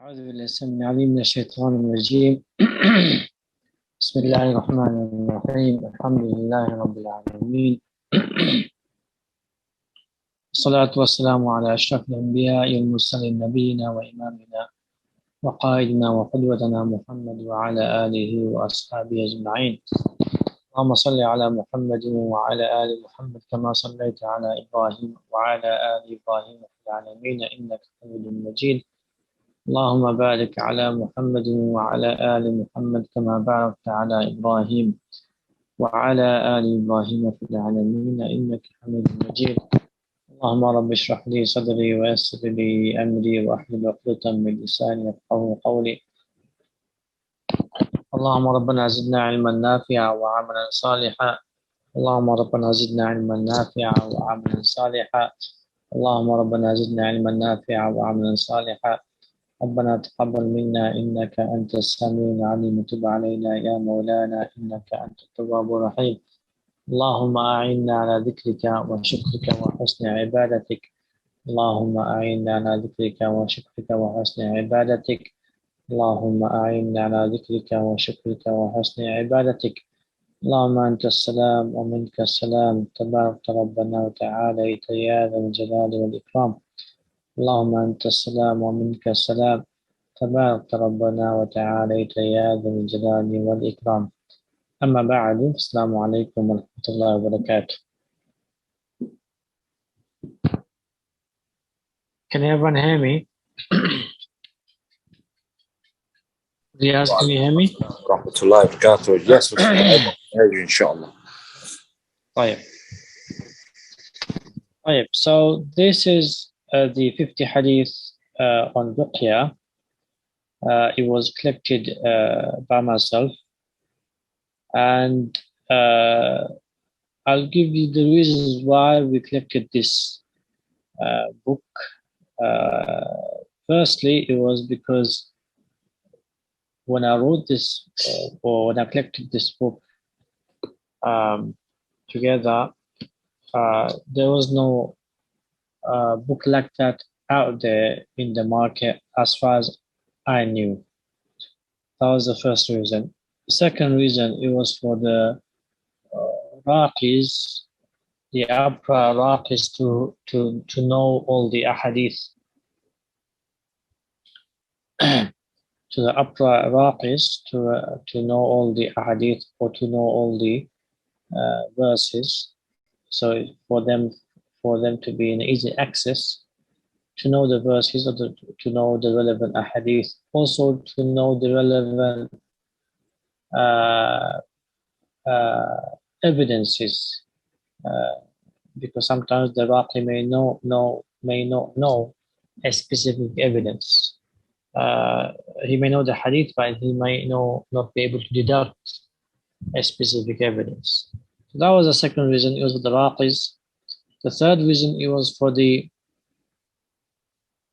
أعوذ بالله السميع العليم من الشيطان الرجيم. بسم الله الرحمن الرحيم. الحمد لله رب العالمين. الصلاة والسلام على أشرف الأنبياء والمرسلين نبينا وإمامنا وقائدنا وقدوتنا محمد وعلى آله وأصحابه أجمعين. اللهم صل على محمد وعلى آل محمد كما صليت على إبراهيم وعلى آل إبراهيم في العالمين إنك حميد مجيد. اللهم بارك على محمد وعلى آل محمد كما باركت على إبراهيم وعلى آل إبراهيم في العالمين إنك حميد مجيد. اللهم رب اشرح لي صدري ويسر لي أمري وأحلل عقدة من لساني يفقهوا قولي. اللهم ربنا زدنا علما نافعا وعملا صالحا. اللهم ربنا زدنا علما نافعا وعملا صالحا. اللهم ربنا زدنا علما نافعا وعملا صالحا. ربنا تقبل منا إنك أنت السميع العليم وتب علينا يا مولانا إنك أنت التواب الرحيم. اللهم أعنا على ذكرك وشكرك وحسن عبادتك. اللهم أعنا على ذكرك وشكرك وحسن عبادتك. اللهم أعنا على ذكرك وشكرك وحسن عبادتك. اللهم أنت السلام ومنك السلام تبارك ربنا وتعالى يا ذا الجلال والإكرام. اللهم أنت السلام ومنك السلام تبارك ربنا وتعالى يا ذا الجلال والإكرام. أما بعد، السلام عليكم ورحمة الله وبركاته. Can everyone hear me? Riaz, can you hear me? Rahmatullahi wa barakatuh. Yes, we can hear you, inshallah. So this is the 50 hadith on Ruqya. It was collected by myself, and I'll give you the reasons why we collected this book. Firstly, it was because when I wrote this, or when I collected this book together, there was no book like that out there in the market as far as I knew. That was the first reason. The second reason, it was for the Raqis, the upper Raqis to know all the ahadith. To the upper Raqis to know all the ahadith or to know all the verses. So for them to be in easy access, to know the verses or to know the relevant ahadith, also to know the relevant evidences, because sometimes the Raqi may not know a specific evidence. He may know the hadith, but he may not be able to deduct a specific evidence. So that was the second reason. It was for the Raqis. The third reason, it was for the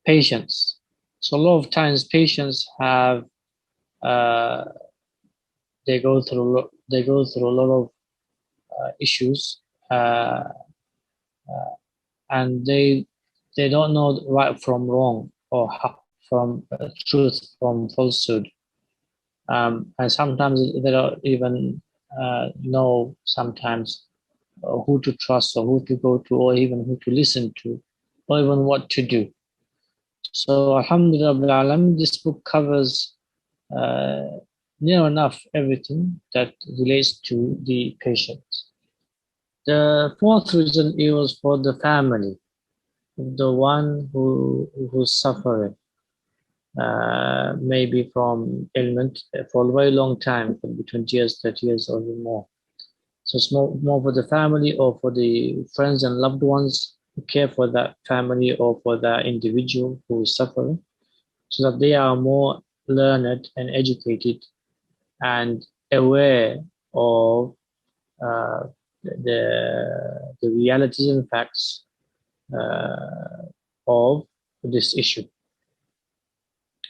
patients. So a lot of times patients have they go through a lot of issues, and they don't know right from wrong, or from truth from falsehood, and sometimes they don't even know sometimes who to trust or who to go to or even who to listen to or even what to do. So alhamdulillah, this book covers near enough everything that relates to the patient. The fourth reason, it was for the family, the one who's suffering, maybe from ailment for a very long time, for between 20 years, 30 years or even more. So it's more for the family or for the friends and loved ones who care for that family or for that individual who is suffering, so that they are more learned and educated and aware of the realities and facts of this issue,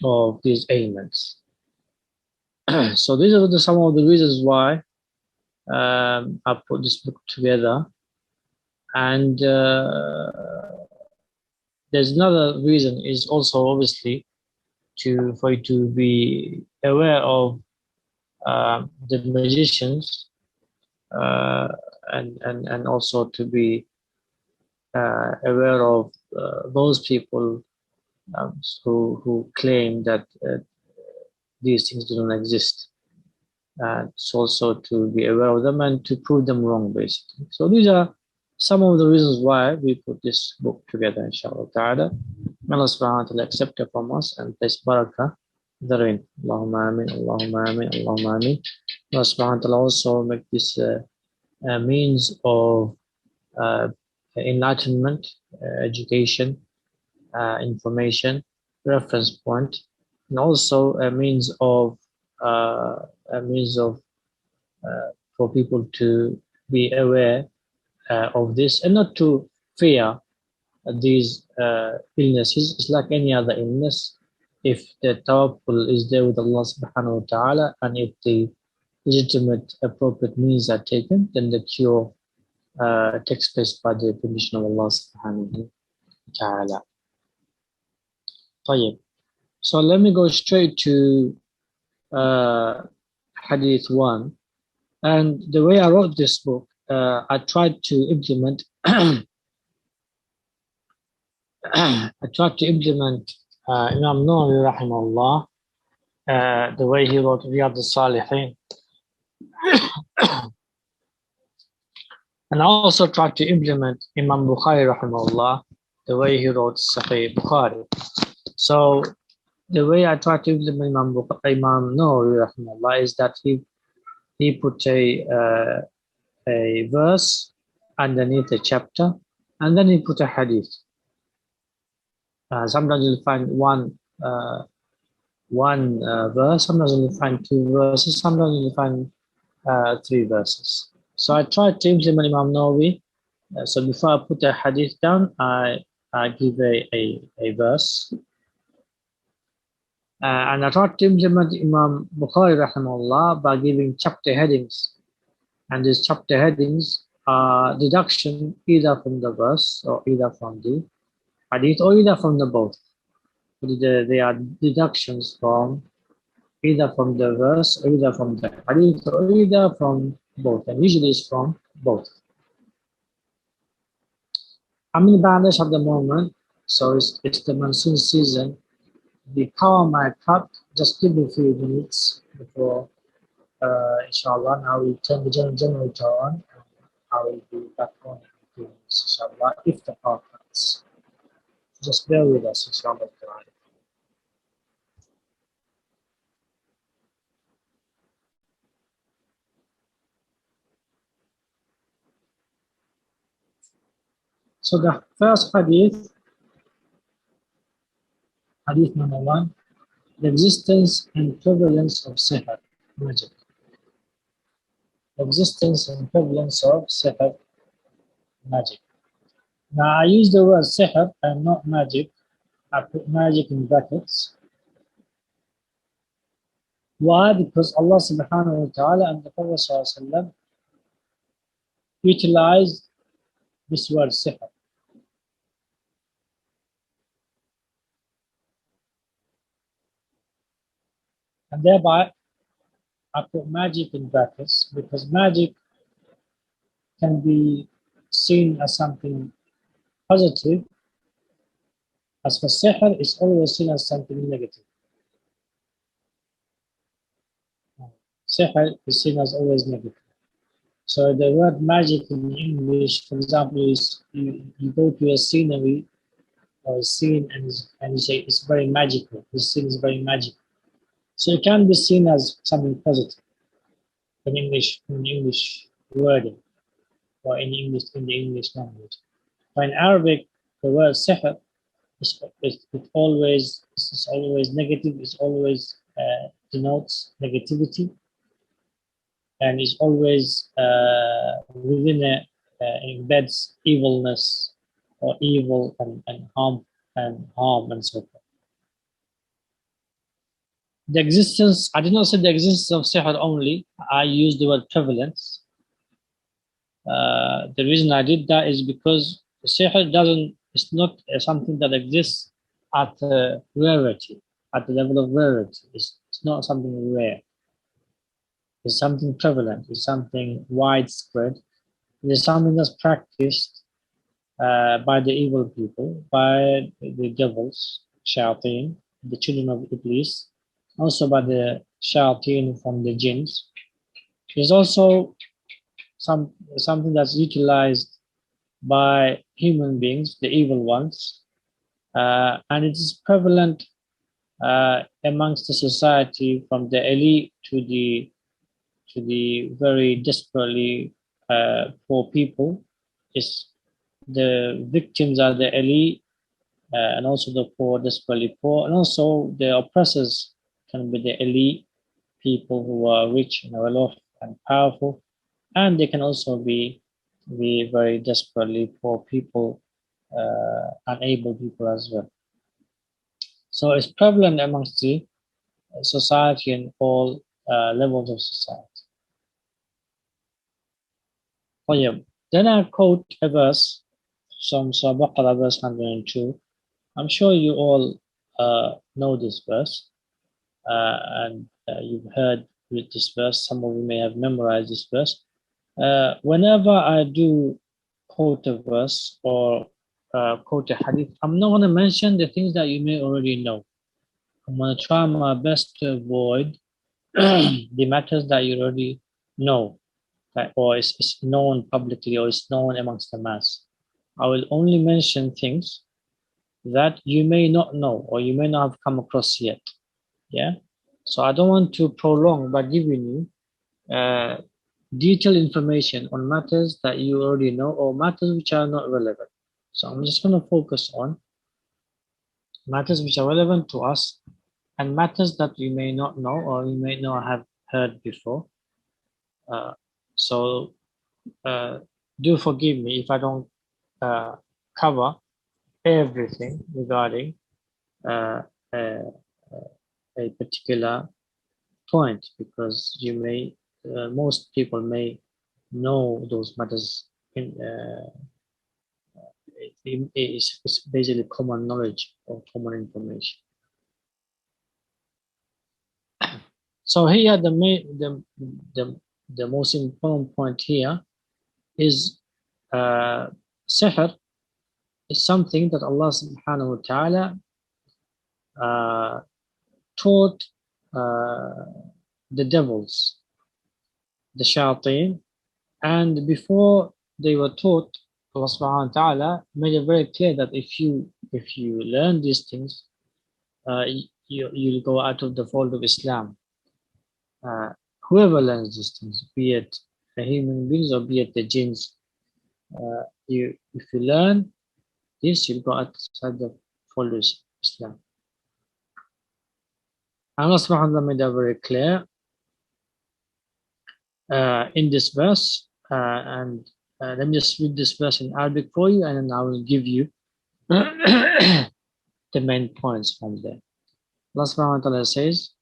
of these ailments. So these are some of the reasons why I put this book together. And there's another reason, is also obviously for you to be aware of the magicians, and also to be aware of those people who claim that these things do not exist. It's also to be aware of them and to prove them wrong, basically. So these are some of the reasons why we put this book together, inshallah ta'ala. May Allah subhanahu wa ta'ala accept it from us and place barakah therein. Allahumma ameen, Allahumma ameen, Allahumma ameen. Allah subhanahu wa ta'ala also make this a means of enlightenment, education, information, reference point, and also a means of for people to be aware of this and not to fear these illnesses. It's like any other illness. If the tawakkul is there with Allah subhanahu wa ta'ala, and if the legitimate appropriate means are taken, then the cure takes place by the permission of Allah subhanahu wa ta'ala. طيب. So let me go straight to Hadith One. And the way I wrote this book, I tried to implement Imam Nawawi rahimahullah, the way he wrote Riyadh al-Salihin. And I also tried to implement Imam Bukhari rahimahullah, the way he wrote Sahih Bukhari. So the way I tried to implement Imam Nawawi rahimahullah is that he put a verse underneath a chapter, and then he put a hadith. Sometimes you'll find one verse, sometimes you'll find two verses, sometimes you'll find three verses. So I tried to implement Imam Nawawi. So before I put a hadith down, I give a verse. And I tried to implement Imam Bukhari rahimahullah by giving chapter headings. And these chapter headings are deduction either from the verse or either from the hadith or either from the both. They are deductions from either from the verse or either from the hadith or either from both. And usually it's from both. I'm in Bangladesh at the moment, so it's the monsoon season. The power might cut. Just give me a few minutes before, inshallah, now we turn the generator on, and I will be back on in a few minutes, inshallah, if the power cuts. Just bear with us, inshallah. So the first hadith, hadith number 1, the existence and prevalence of Sihr, magic. Existence and prevalence of Sihr, magic. Now I use the word Sihr and not magic. I put magic in brackets. Why? Because Allah subhanahu wa ta'ala and the Prophet sallallahu alaihi wasallam utilized this word Sihr. And thereby, I put magic in brackets because magic can be seen as something positive. As for Sihr, it's always seen as something negative. Sihr is seen as always negative. So the word magic in English, for example, is you go to a scenery or a scene and you say it's very magical. This scene is very magical. So it can be seen as something positive in English wording or in the English language. But in Arabic, the word sihr is always negative. It always denotes negativity, and is always within it embeds evilness or evil and harm and so forth. The existence, I did not say the existence of sihr only. I used the word prevalence. The reason I did that is because sihr it's not something that exists at rarity. at the level of rarity. It's not something rare. It's something prevalent. It's something widespread. It's something that's practiced by the evil people, by the devils, shayateen, the children of Iblis, also by the shayateen from the jinns. There's also something that's utilized by human beings, the evil ones, and it is prevalent amongst the society from the elite to the very desperately poor people. Is the victims are the elite and also the poor, desperately poor, and also the oppressors can be the elite people who are rich and well off and powerful, and they can also be very desperately poor people, unable people as well. So it's prevalent amongst the society and all levels of society. Oh yeah. Then I quote a verse from Surah Baqarah, verse 102. I'm sure you all know this verse, and you've heard with this verse. Some of you may have memorized this verse. Whenever I do quote a verse or quote a hadith, I'm not going to mention the things that you may already know. I'm going to try my best to avoid the matters that you already know, or is known publicly or is known amongst the mass. I will only mention things that you may not know or you may not have come across yet. Yeah. So I don't want to prolong by giving you detailed information on matters that you already know or matters which are not relevant. So I'm just going to focus on matters which are relevant to us and matters that you may not know or you may not have heard before. So do forgive me if I don't cover everything regarding uh, a, a particular point, because you may, most people may know those matters. It's basically common knowledge or common information. So here the most important point here is sihr is something that Allah subhanahu wa ta'ala taught the devils, the shayateen, and before they were taught, Allah subhanahu wa ta'ala made it very clear that if you learn these things, you'll go out of the fold of Islam. Whoever learns these things, be it the human beings or be it the jinns, if you learn this, you'll go outside the fold of Islam. Allah subhanahu wa ta'ala made that very clear in this verse, and let me just read this verse in Arabic for you, and then I will give you the main points from there. Allah subhanahu wa ta'ala says,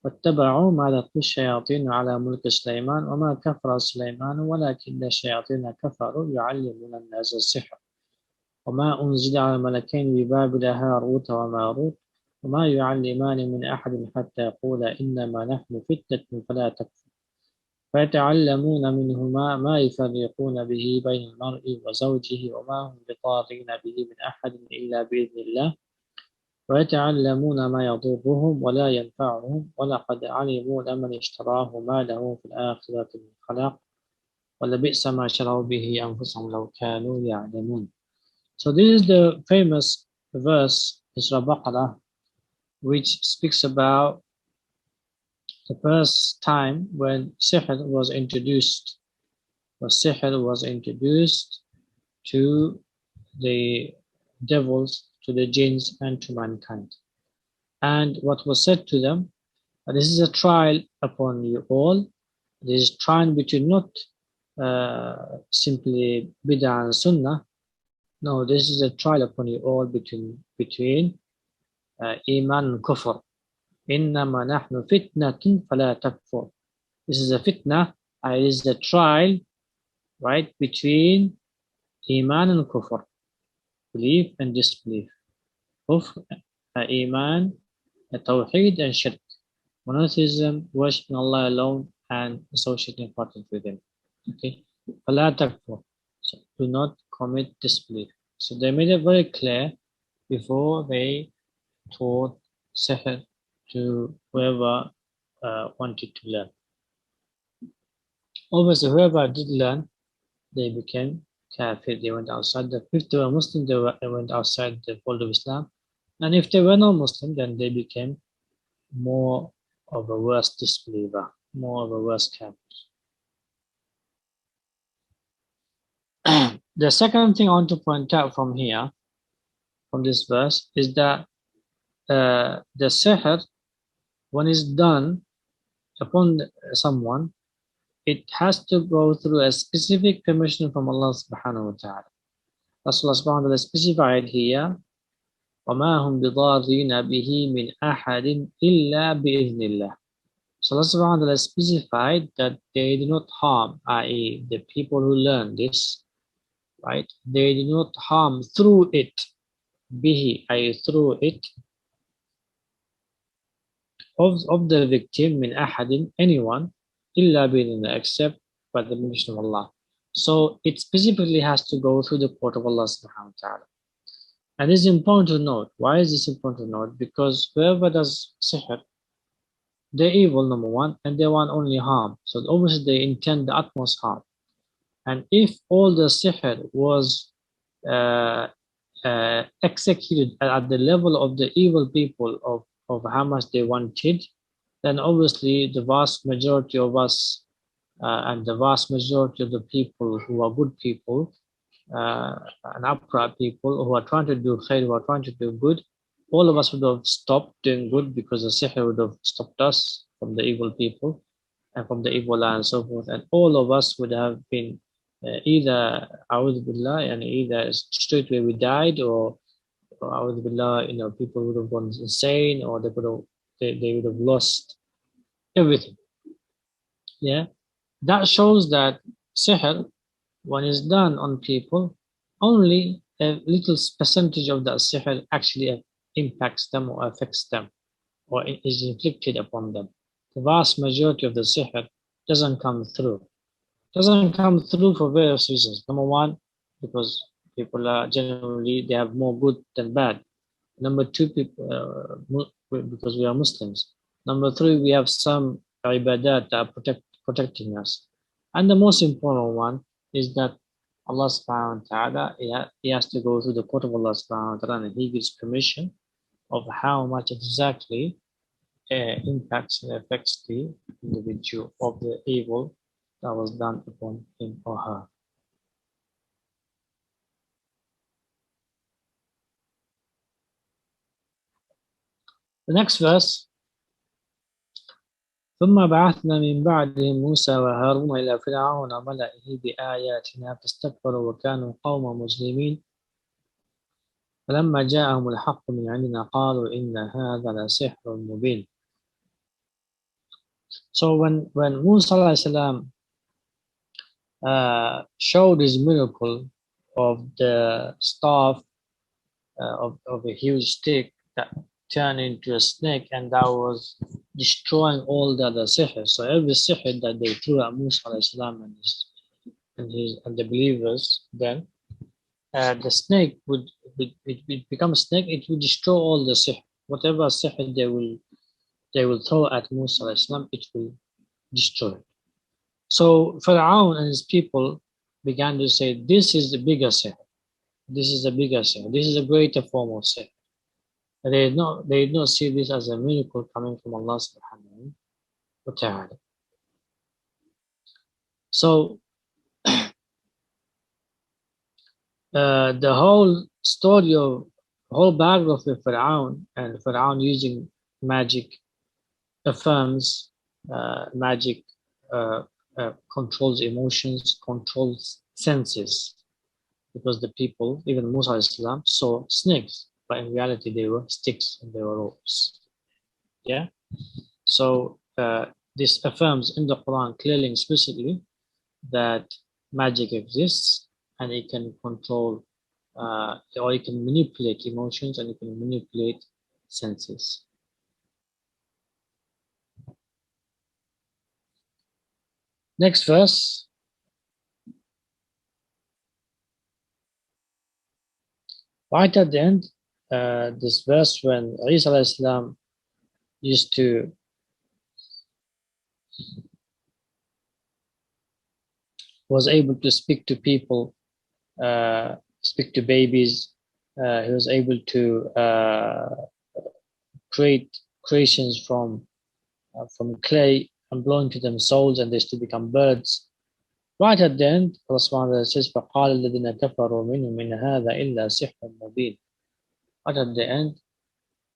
واتبعوا ما تتلو الشياطين على ملك سليمان وما كفر سليمان ولكن الشياطين كفروا يعلمون الناس السحر وما أنزل على الملكين ببابل هاروت وماروت وما يعلمان من أحد حتى يقولا إنما نحن فتنة فلا تكفر فيتعلمون منهما ما يفرقون به بين المرء وزوجه وما هم بضارين به من أحد إلا بإذن الله ويتعلمون ما يضرهم ولا ينفعهم ولقد علموا لمن اشتراه ما له في الآخرة من خلاق ولبئس ما شروا به أنفسهم لو كانوا يعلمون. So this is the famous verse in Surah Baqarah, which speaks about the first time when sihr was introduced. Sihr was introduced to the devils, to the jinns, and to mankind. And what was said to them, this is a trial upon you all. This is trying between not simply bid'ah and sunnah. No, this is a trial upon you all between iman and kufr. إنما نحن فتنة فلا تكفر. This is a fitna. It is a trial, right, between iman and kufr, belief and disbelief. Kufr, iman, Tawheed and Shirk, monotheism, worshiping Allah alone, and associating partners with Him. Okay, فَلَا تَكْفُرْ, so do not commit disbelief. So they made it very clear before they taught Sihr to whoever wanted to learn. Obviously, whoever did learn, they became kafir. They went outside. If they were Muslim, they went outside the fold of Islam. And if they were not Muslim, then they became more of a worse disbeliever, more of a worse kafir. The second thing I want to point out from here, from this verse, is that the sihr, when it's done upon someone, it has to go through a specific permission from Allah subhanahu wa ta'ala. Rasulullah subhanahu wa ta'ala specified here, وَمَا هُمْ بِضَارِّينَ بِهِ مِنْ أَحَدٍ إِلَّا بِإِذْنِ اللَّهِ. So Allah subhanahu wa ta'ala specified that they do not harm, i.e. the people who learn this, right? They do not harm through it, bihi, i.e. through it, of the victim, min ahadin, anyone, illa bi'idhnillah, except by the permission of Allah. So it specifically has to go through the court of Allah subhanahu wa ta'ala. And this is important to note. Why is this important to note? Because whoever does sihr, they're evil, number one, and they want only harm. So obviously they intend the utmost harm. And if all the sihr was executed at the level of the evil people of how much they wanted, then obviously the vast majority of us and the vast majority of the people who are good people and upright people who are trying to do khair, who are trying to do good, all of us would have stopped doing good because the sihr would have stopped us from the evil people and from the evil land and so forth. And all of us would have been either a'udhu billah, and either straight away we died, or a'udhu billah, people would have gone insane, or they would have lost everything. Yeah, that shows that sihr, when it's done on people, only a little percentage of that sihr actually impacts them or affects them or is inflicted upon them. The vast majority of the sihr doesn't come through. Doesn't come through for various reasons. Number one, because people are generally, they have more good than bad. Number two, because we are Muslims. Number three, we have some ibadat that are protecting us. And the most important one is that Allah subhanahu wa ta'ala, he has to go through the court of Allah subhanahu wa ta'ala, and he gives permission of how much exactly impacts and affects the individual of the evil that was done upon him or her. The next verse, ثم بعثنا من بعدهم موسى وهارون إلى فرعون وملئه بآياتنا فاستكبروا وكانوا قوما مجرمين فلما جاءهم الحق من عندنا قالوا إن هذا لسحر مبين. So when Musa salam showed his miracle of the staff of a huge stick that turned into a snake, and that was destroying all the other sihr. So every sihr that they threw at Musa salam and the believers, then the snake would become a snake. It would destroy all the sihr. Whatever sihr they will throw at Musa salam, it will destroy. So Firaun and his people began to say, this is the bigger sihr. This is a bigger sihr. This is a greater form of sihr. They did not see this as a miracle coming from Allah subhanahu wa ta'ala. So the whole story of whole biography of Firaun, and Firaun using magic affirms magic controls emotions, controls senses, because the people, even Musa Islam, saw snakes, but in reality they were sticks and they were ropes. Yeah. So this affirms in the Quran clearly and explicitly that magic exists, and it can control or it can manipulate emotions, and it can manipulate senses. Next verse. Right at the end, this verse when Isa alayhi salam used to was able to speak to people, speak to babies. He was able to create creations from clay and blow into them souls, and they used to become birds. Right at the end, Allah subhanahu wa ta'ala says, فَقَالَ الَّذِينَ كَفَرُوا مِنْهُمْ إِنْ هَذَا إِلَّا سِحْرٌ مُبِينٌ. Right at the end,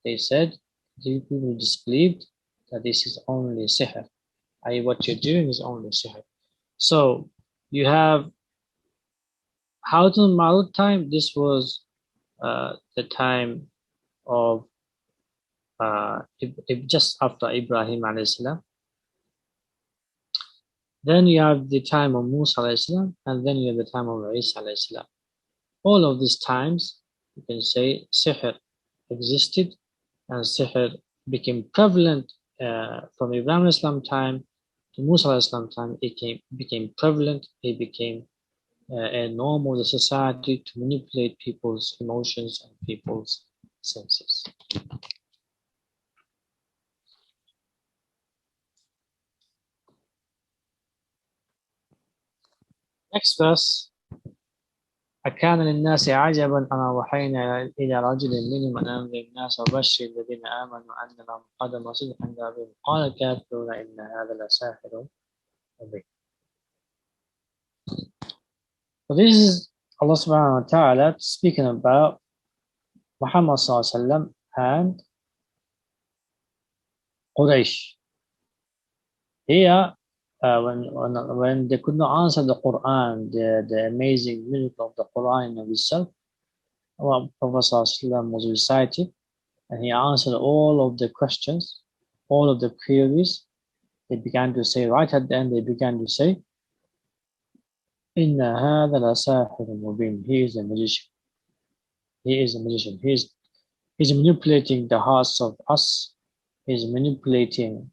they said, the people disbelieved that this is only sihr. I.e., what you're doing is only sihr. So you have Harun Marut time. This was the time of just after Ibrahim alayhi salam. Then you have the time of Musa alayhi salam, and then you have the time of Isa alayhi salam. All of these times, you can say sihr existed, and sihr became prevalent from Ibrahim Islam time to Musa Islam time. It became prevalent. It became a norm of the society to manipulate people's emotions and people's senses. Next verse. أكان للناس عجبا أن أوحينا إلى رجل منهم أن أنذر الناس وبشر الذين آمنوا أن لهم قدم صدق عند ربهم قال الكافرون إن هذا لساحر مبين. So this is Allah subhanahu wa ta'ala speaking about Muhammad sallallahu alaihi wasallam and Quraysh. Here, when they could not answer the Quran, the amazing miracle of the Quran in itself, Prophet was recited, and he answered all of the questions, all of the queries. They began to say, right at the end, they began to say, Inna hadha la sahirun mubin. He is a magician. He is a magician. He's manipulating the hearts of us. He's manipulating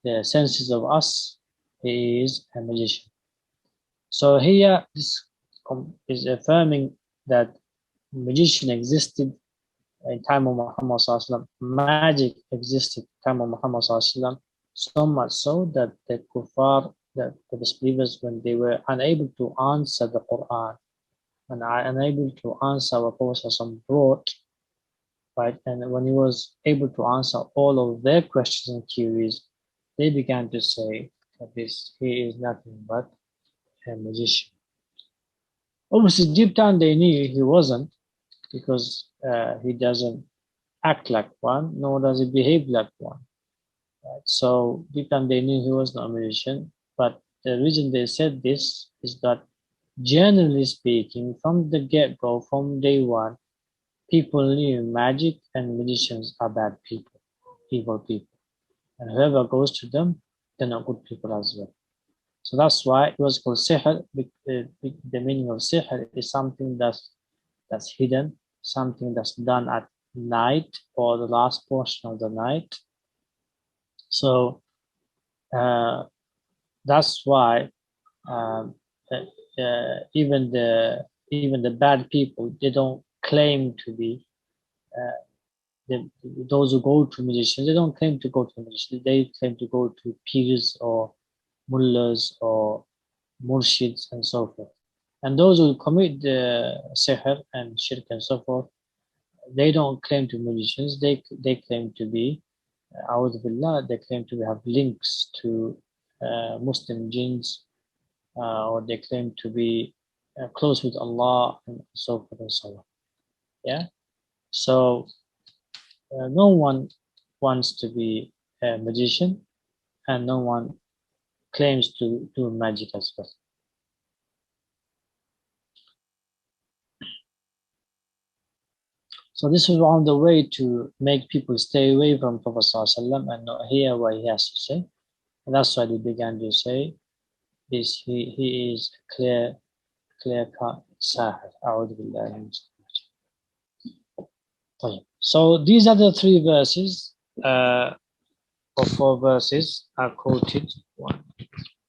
the senses of us. He is a magician. So here, this is affirming that magician existed in time of Muhammad sallallahu alaihi wasallam. Magic existed in time of Muhammad sallallahu alaihi wasallam, so much so that the kuffar, the disbelievers, when they were unable to answer the Quran and unable to answer what Prophet sallallahu alaihi wasallam brought, right, and when he was able to answer all of their questions and queries, they began to say that he is nothing but a magician. Obviously, deep down they knew he wasn't, because he doesn't act like one, nor does he behave like one. Right? So deep down they knew he was not a magician, but the reason they said this is that, generally speaking, from the get-go, from day one, people knew magic and magicians are bad people, evil people. And whoever goes to them, they're not good people as well. So that's why it was called sihr. The meaning of sihr is something that's hidden, something that's done at night or the last portion of the night. So that's why even the bad people, they don't claim to be those who go to magicians. They don't claim to go to magicians. They claim to go to pirs or mullahs or murshids and so forth. And those who commit the sihr and shirk and so forth, they don't claim to magicians. They claim to be billah, they claim to have links to Muslim jinns, or they claim to be close with Allah and so forth and so on. Yeah. So no one wants to be a magician, and no one claims to do magic as well. So this is one of the way to make people stay away from Prophet ﷺ and not hear what he has to say. And that's why they began to say this: he is a clear-cut sahir. So these are the three verses, or four verses are quoted. 1,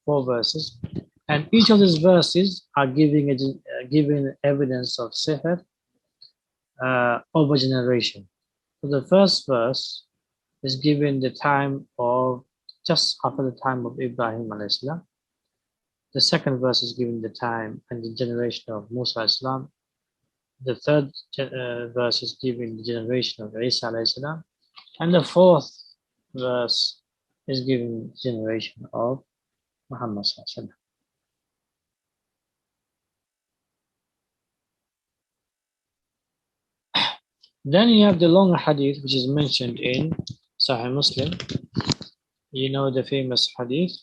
4 verses, and each of these verses are giving evidence of sihr over generation. So the first verse is given the time of just after the time of Ibrahim alayhi salam. The second verse is given the time and the generation of Musa alayhi salam. The third verse is given the generation of Isa alayhi salam. And the fourth verse is given the generation of Muhammad sallallahu alaihi wasallam. Then you have the long hadith which is mentioned in Sahih Muslim. You know the famous hadith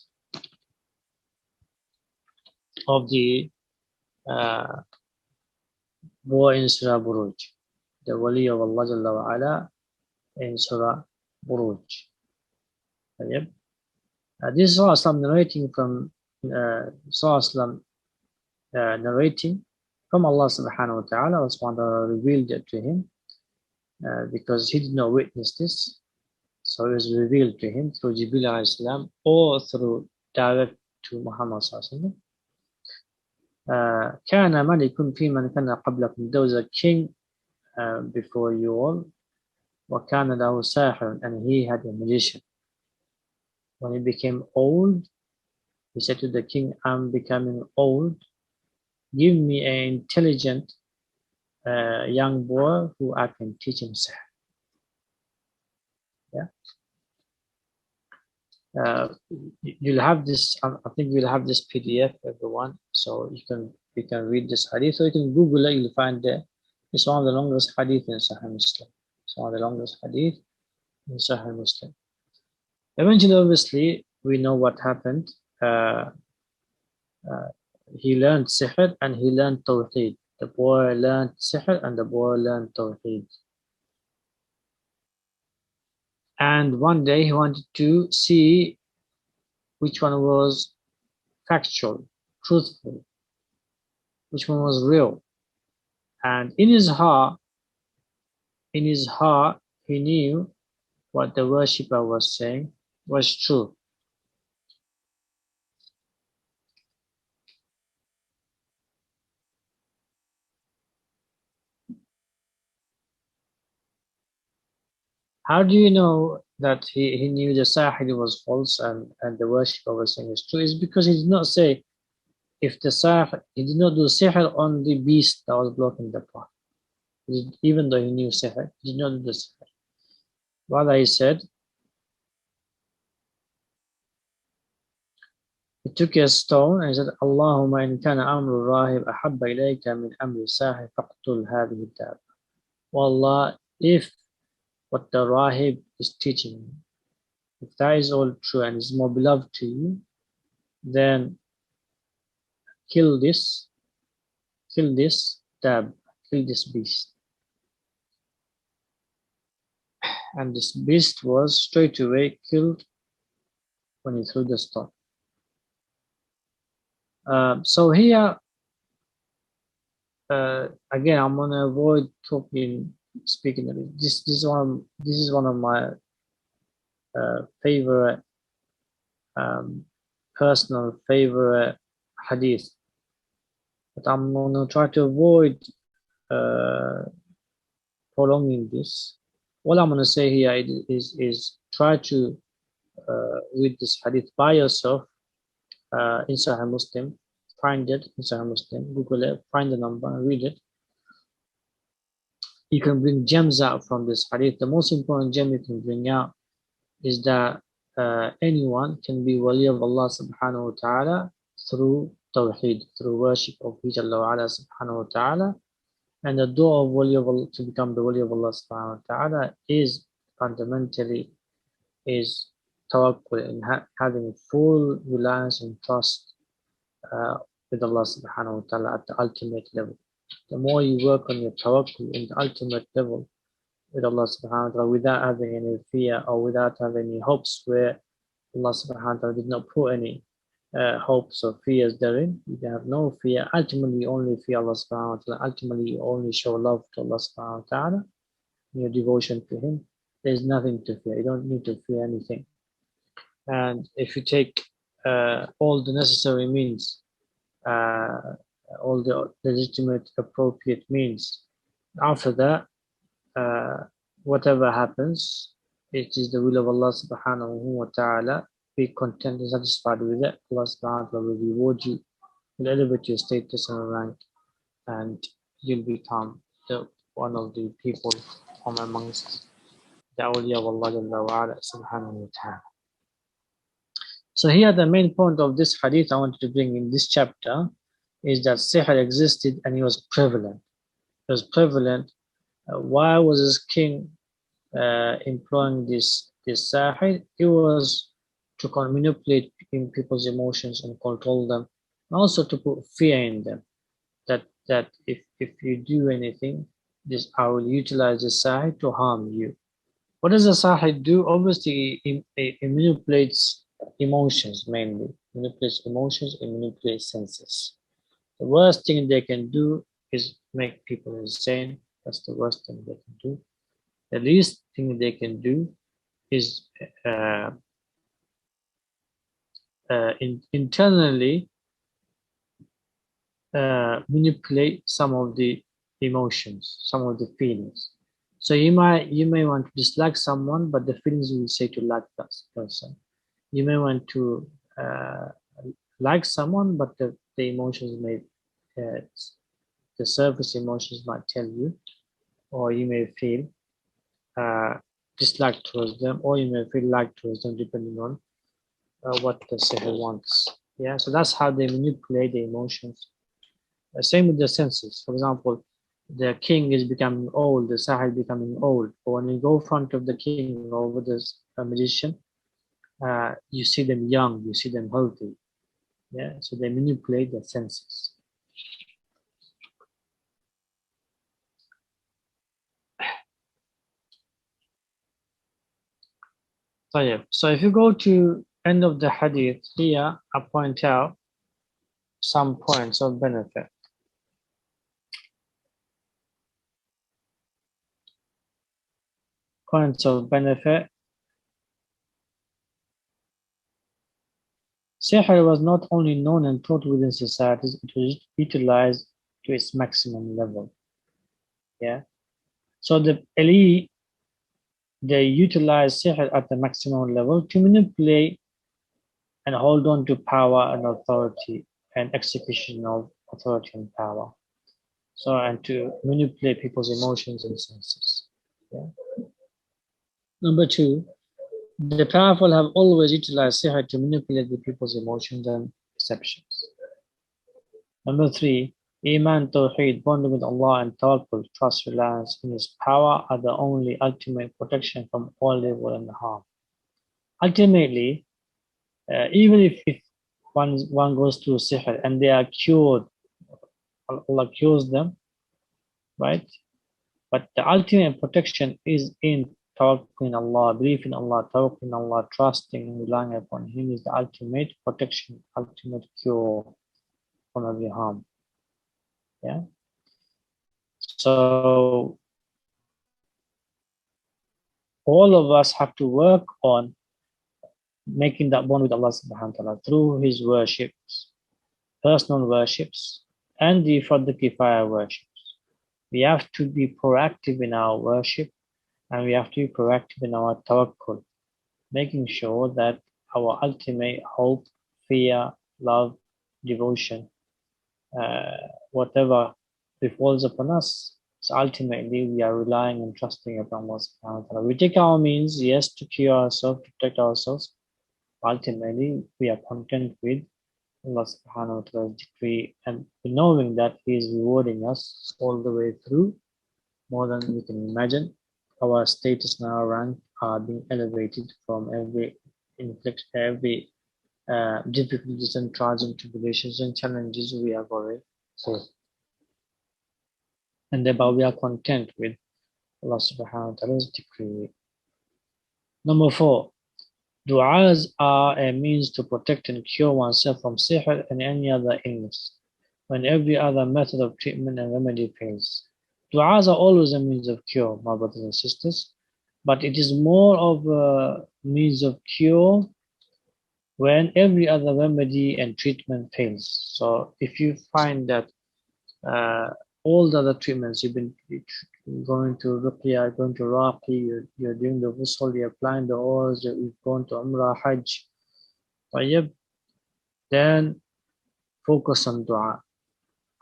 of the boy in Surah Buruj, the wali of Allah Jalla wa Ala in Surah Buruj. This is Rasulullah narrating from narrating from Allah Subhanahu wa Taala. Allah Subhanahu wa Taala revealed it to him because he did not witness this. So it was revealed to him through Jibril alayhi salam or through direct to Muhammad sallallahu alaihi wasallam. كان ملك في من كان قبلكم. There was a king before you all. وكان له ساحر, and he had a magician. When he became old, he said to the king, I'm becoming old. Give me an intelligent young boy who I can teach him sihr. Yeah. You'll have this. I think you'll have this PDF, everyone. So you can read this hadith, or you can Google it. You'll find it. It's one of the longest hadith in Sahih Muslim. It's one of the longest hadith in Sahih Muslim. Eventually, obviously, we know what happened. He learned sihr and he learned tawheed. The boy learned sihr and the boy learned tawheed. And one day he wanted to see which one was factual, truthful, which one was real. And in his heart, he knew what the worshipper was saying was true. How do you know that he knew the sahir was false and the worshipper was saying is true? It's because he did not say, if the sahir, he did not do sihr on the beast that was blocking the path. Even though he knew sihr, he did not do the sihr. Rather, he said, he took a stone and he said, Allahumma in kana amru rahib ahabba ilayka min amri sahir faqtul hadhihi dab. Wallah, if what the rahib is teaching, if that is all true and is more beloved to you, then kill this dab, kill this beast. And this beast was straight away killed when he threw the stone. So here, again, I'm gonna avoid speaking. This is one of my favorite, personal favorite hadith. But I'm gonna try to avoid prolonging this. All I'm gonna say here is try to read this hadith by yourself in Sahih Muslim. Find it in Sahih Muslim. Google it. Find the number and read it. You can bring gems out from this hadith. The most important gem you can bring out is that anyone can be wali of Allah subhanahu wa ta'ala through tawheed, through worship of Allah subhanahu wa ta'ala. And the door of wali of Allah, to become the wali of Allah subhanahu wa ta'ala, is fundamentally is tawakkul, and having full reliance and trust with Allah subhanahu wa ta'ala at the ultimate level. The more you work on your tawakkul in the ultimate level with Allah subhanahu wa ta'ala without having any fear or without having any hopes where Allah subhanahu wa ta'ala did not put any hopes or fears therein, you can have no fear. Ultimately, you only fear Allah subhanahu wa ta'ala. Ultimately, you only show love to Allah subhanahu wa ta'ala, your devotion to Him. There's nothing to fear. You don't need to fear anything. And if you take all the necessary means, all the legitimate, appropriate means. After that, whatever happens, it is the will of Allah subhanahu wa ta'ala. Be content and satisfied with it. Allah subhanahu wa ta'ala will reward you, will elevate your status and rank, and you'll become one of the people from amongst the awliya of Allah subhanahu wa ta'ala. So here the main point of this hadith I wanted to bring in this chapter is that sihr existed and it was prevalent. It was prevalent. Why was this king employing this sahir? It was to manipulate people's emotions and control them, and also to put fear in them. That if you do anything, I will utilize the sahir to harm you. What does the sahir do? Obviously, it manipulates emotions mainly. Manipulates emotions and manipulates senses. The worst thing they can do is make people insane. That's the worst thing they can do. The least thing they can do is internally manipulate some of the emotions, some of the feelings. So you may want to dislike someone, but the feelings will say to like that person. You may want to like someone, but the emotions may, the surface emotions might tell you, or you may feel dislike towards them, or you may feel like towards them, depending on what the sihr wants. Yeah, so that's how they manipulate the emotions. Same with the senses. For example, the king is becoming old, the sahir becoming old. But when you go in front of the king or with this magician, you see them young, you see them healthy. Yeah, so they manipulate the senses. So if you go to end of the hadith here, I point out some points of benefit. Points of benefit. Sihr was not only known and taught within societies, it was utilized to its maximum level. Yeah. So the elite, they utilize sihr at the maximum level to manipulate and hold on to power and authority and execution of authority and power. So, and to manipulate people's emotions and senses. Yeah. Number two, the powerful have always utilized sihr to manipulate the people's emotions and perceptions. Number three, Iman, Tawheed, bonding with Allah and Tawakkul, trust, reliance in His power are the only ultimate protection from all evil and harm. Ultimately, even if one goes through sihr and they are cured, Allah cures them, right? But the ultimate protection is in tawakkul in Allah, belief in Allah, tawakkul in Allah, trusting and relying upon Him is the ultimate protection, ultimate cure from every harm. Yeah. So all of us have to work on making that bond with Allah subhanahu wa ta'ala through His worships, personal worships, and the Fard Kifaya worships. We have to be proactive in our worship, and we have to be proactive in our tawakkul, making sure that our ultimate hope, fear, love, devotion, whatever befalls upon us, so ultimately we are relying and trusting upon Allah subhanahu wa ta'ala. We take our means, yes, to cure ourselves, to protect ourselves. Ultimately, we are content with Allah subhanahu wa ta'ala's decree and knowing that He is rewarding us all the way through, more than we can imagine. Our status and our rank are being elevated from every difficulties and trials and tribulations and challenges we are going through. And thereby we are content with Allah subhanahu wa ta'ala's decree. Number four, du'as are a means to protect and cure oneself from sihr and any other illness when every other method of treatment and remedy fails. Du'as are always a means of cure, my brothers and sisters, but it is more of a means of cure when every other remedy and treatment fails. So if you find that all the other treatments you've been going to Ruqya, going to Raqi, you're doing the Wusul, you're applying the oils, you've gone to Umrah, Hajj, then focus on dua.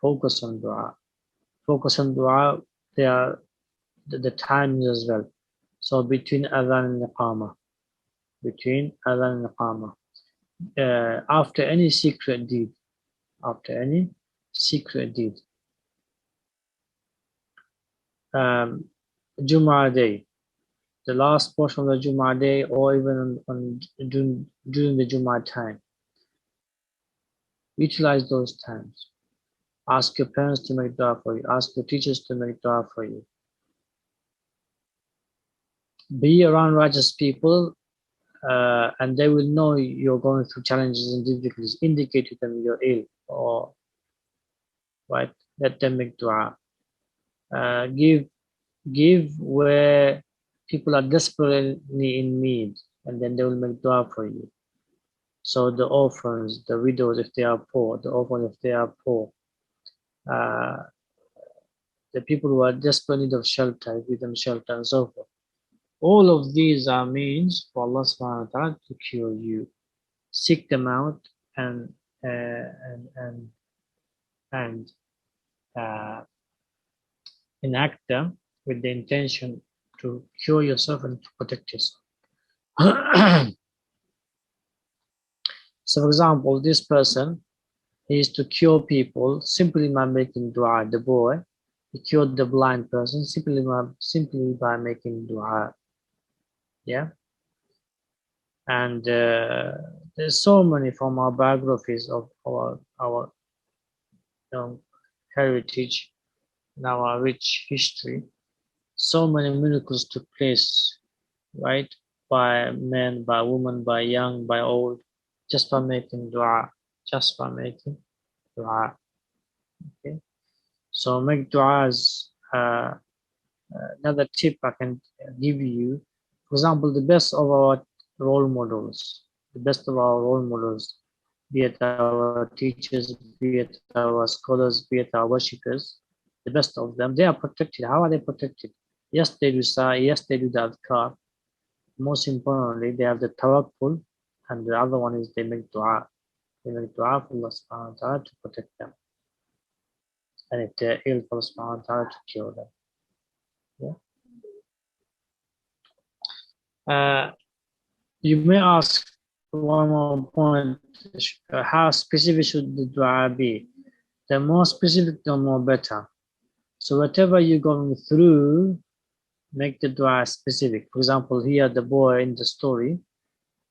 Focus on dua. Focus on dua. They are the times as well. So between adhan and iqamah. Between adhan and iqamah. After any secret deed. After any secret deed. Jumu'ah day. The last portion of the Jumu'ah day, or even during the Jumu'ah time. Utilize those times. Ask your parents to make dua for you. Ask your teachers to make dua for you. Be around righteous people, and they will know you're going through challenges and difficulties. Indicate to them you're ill, or right. Let them make dua. Give where people are desperately in need, and then they will make dua for you. So the orphans, the widows, if they are poor, the orphans, if they are poor, the people who are desperately in need of shelter, give them shelter and so forth. All of these are means for Allah subhanahu wa ta'ala to cure you. Seek them out and enact them with the intention to cure yourself and to protect yourself. So, for example, this person, he is to cure people simply by making dua. The boy, he cured the blind person simply by making dua. Yeah. And there's so many from our biographies of our heritage and our rich history. So many miracles took place, right? By men, by women, by young, by old, just by making dua. Just by making dua. Okay. So make duas. Another tip I can give you. For example, the best of our role models, be it our teachers, be it our scholars, be it our worshippers, the best of them, they are protected. How are they protected? Yes, they do sa'i, yes, they do the adhkar. Most importantly, they have the tawakkul, and the other one is they make dua. They make dua for Allah subhanahu wa ta'ala to protect them. And if they're ill, for Allah subhanahu wa ta'ala to cure them. Yeah. You may ask one more point, how specific should the dua be? The more specific, the more better. So whatever you're going through, make the dua specific. For example, here the boy in the story,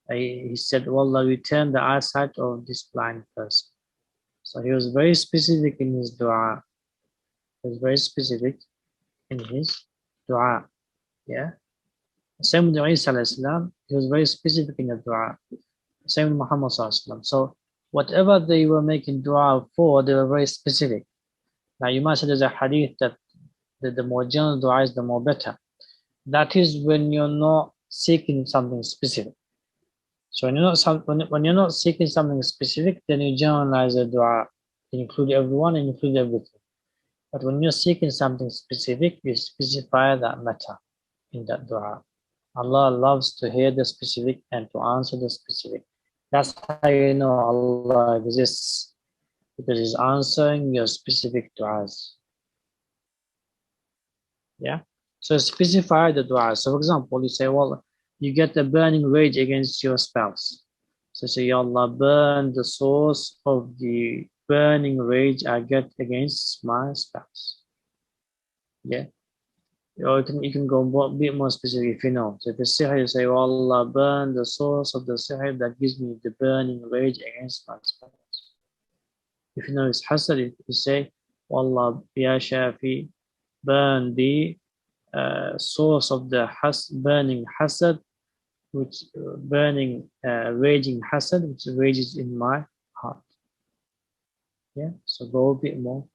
he said, Wallah, return the eyesight of this blind person. So he was very specific in his dua. He was very specific in his dua. Yeah. Same with Isa, he was very specific in the dua. Same with Muhammad. So whatever they were making dua for, they were very specific. Now you might say there's a hadith that the more general dua is the more better. That is when you're not seeking something specific. So when you're not seeking something specific, then you generalize the dua, include everyone, include everything. But when you're seeking something specific, you specify that matter in that dua. Allah loves to hear the specific and to answer the specific. That's how you know Allah exists, because He's answering your specific du'as. Yeah. So specify the du'as. So for example, you say, well, you get a burning rage against your spouse. So say, Ya Allah, burn the source of the burning rage I get against my spouse. Yeah. Or you can go a bit more specific if you know. So if it's sihr, you say, oh Allah, burn the source of the sihr that gives me the burning rage against my spouse. If you know it's hasad, you say, oh Allah, ya Shafi, burn the source of the burning hasad, which raging hasad, which rages in my heart. Yeah, so go a bit more.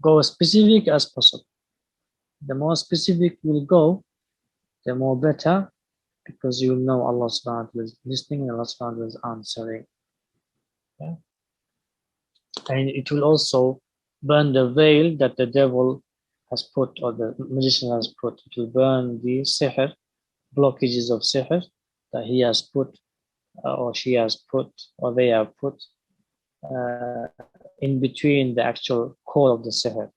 Go as specific as possible. The more specific you will go, the more better because you know Allah subhanahu wa ta'ala is listening and Allah subhanahu wa ta'ala is answering. Yeah? And it will also burn the veil that the devil has put, or the magician has put. It will burn the sihr, blockages of sihr that he has put, or she has put, or they have put in between the actual core of the sihr.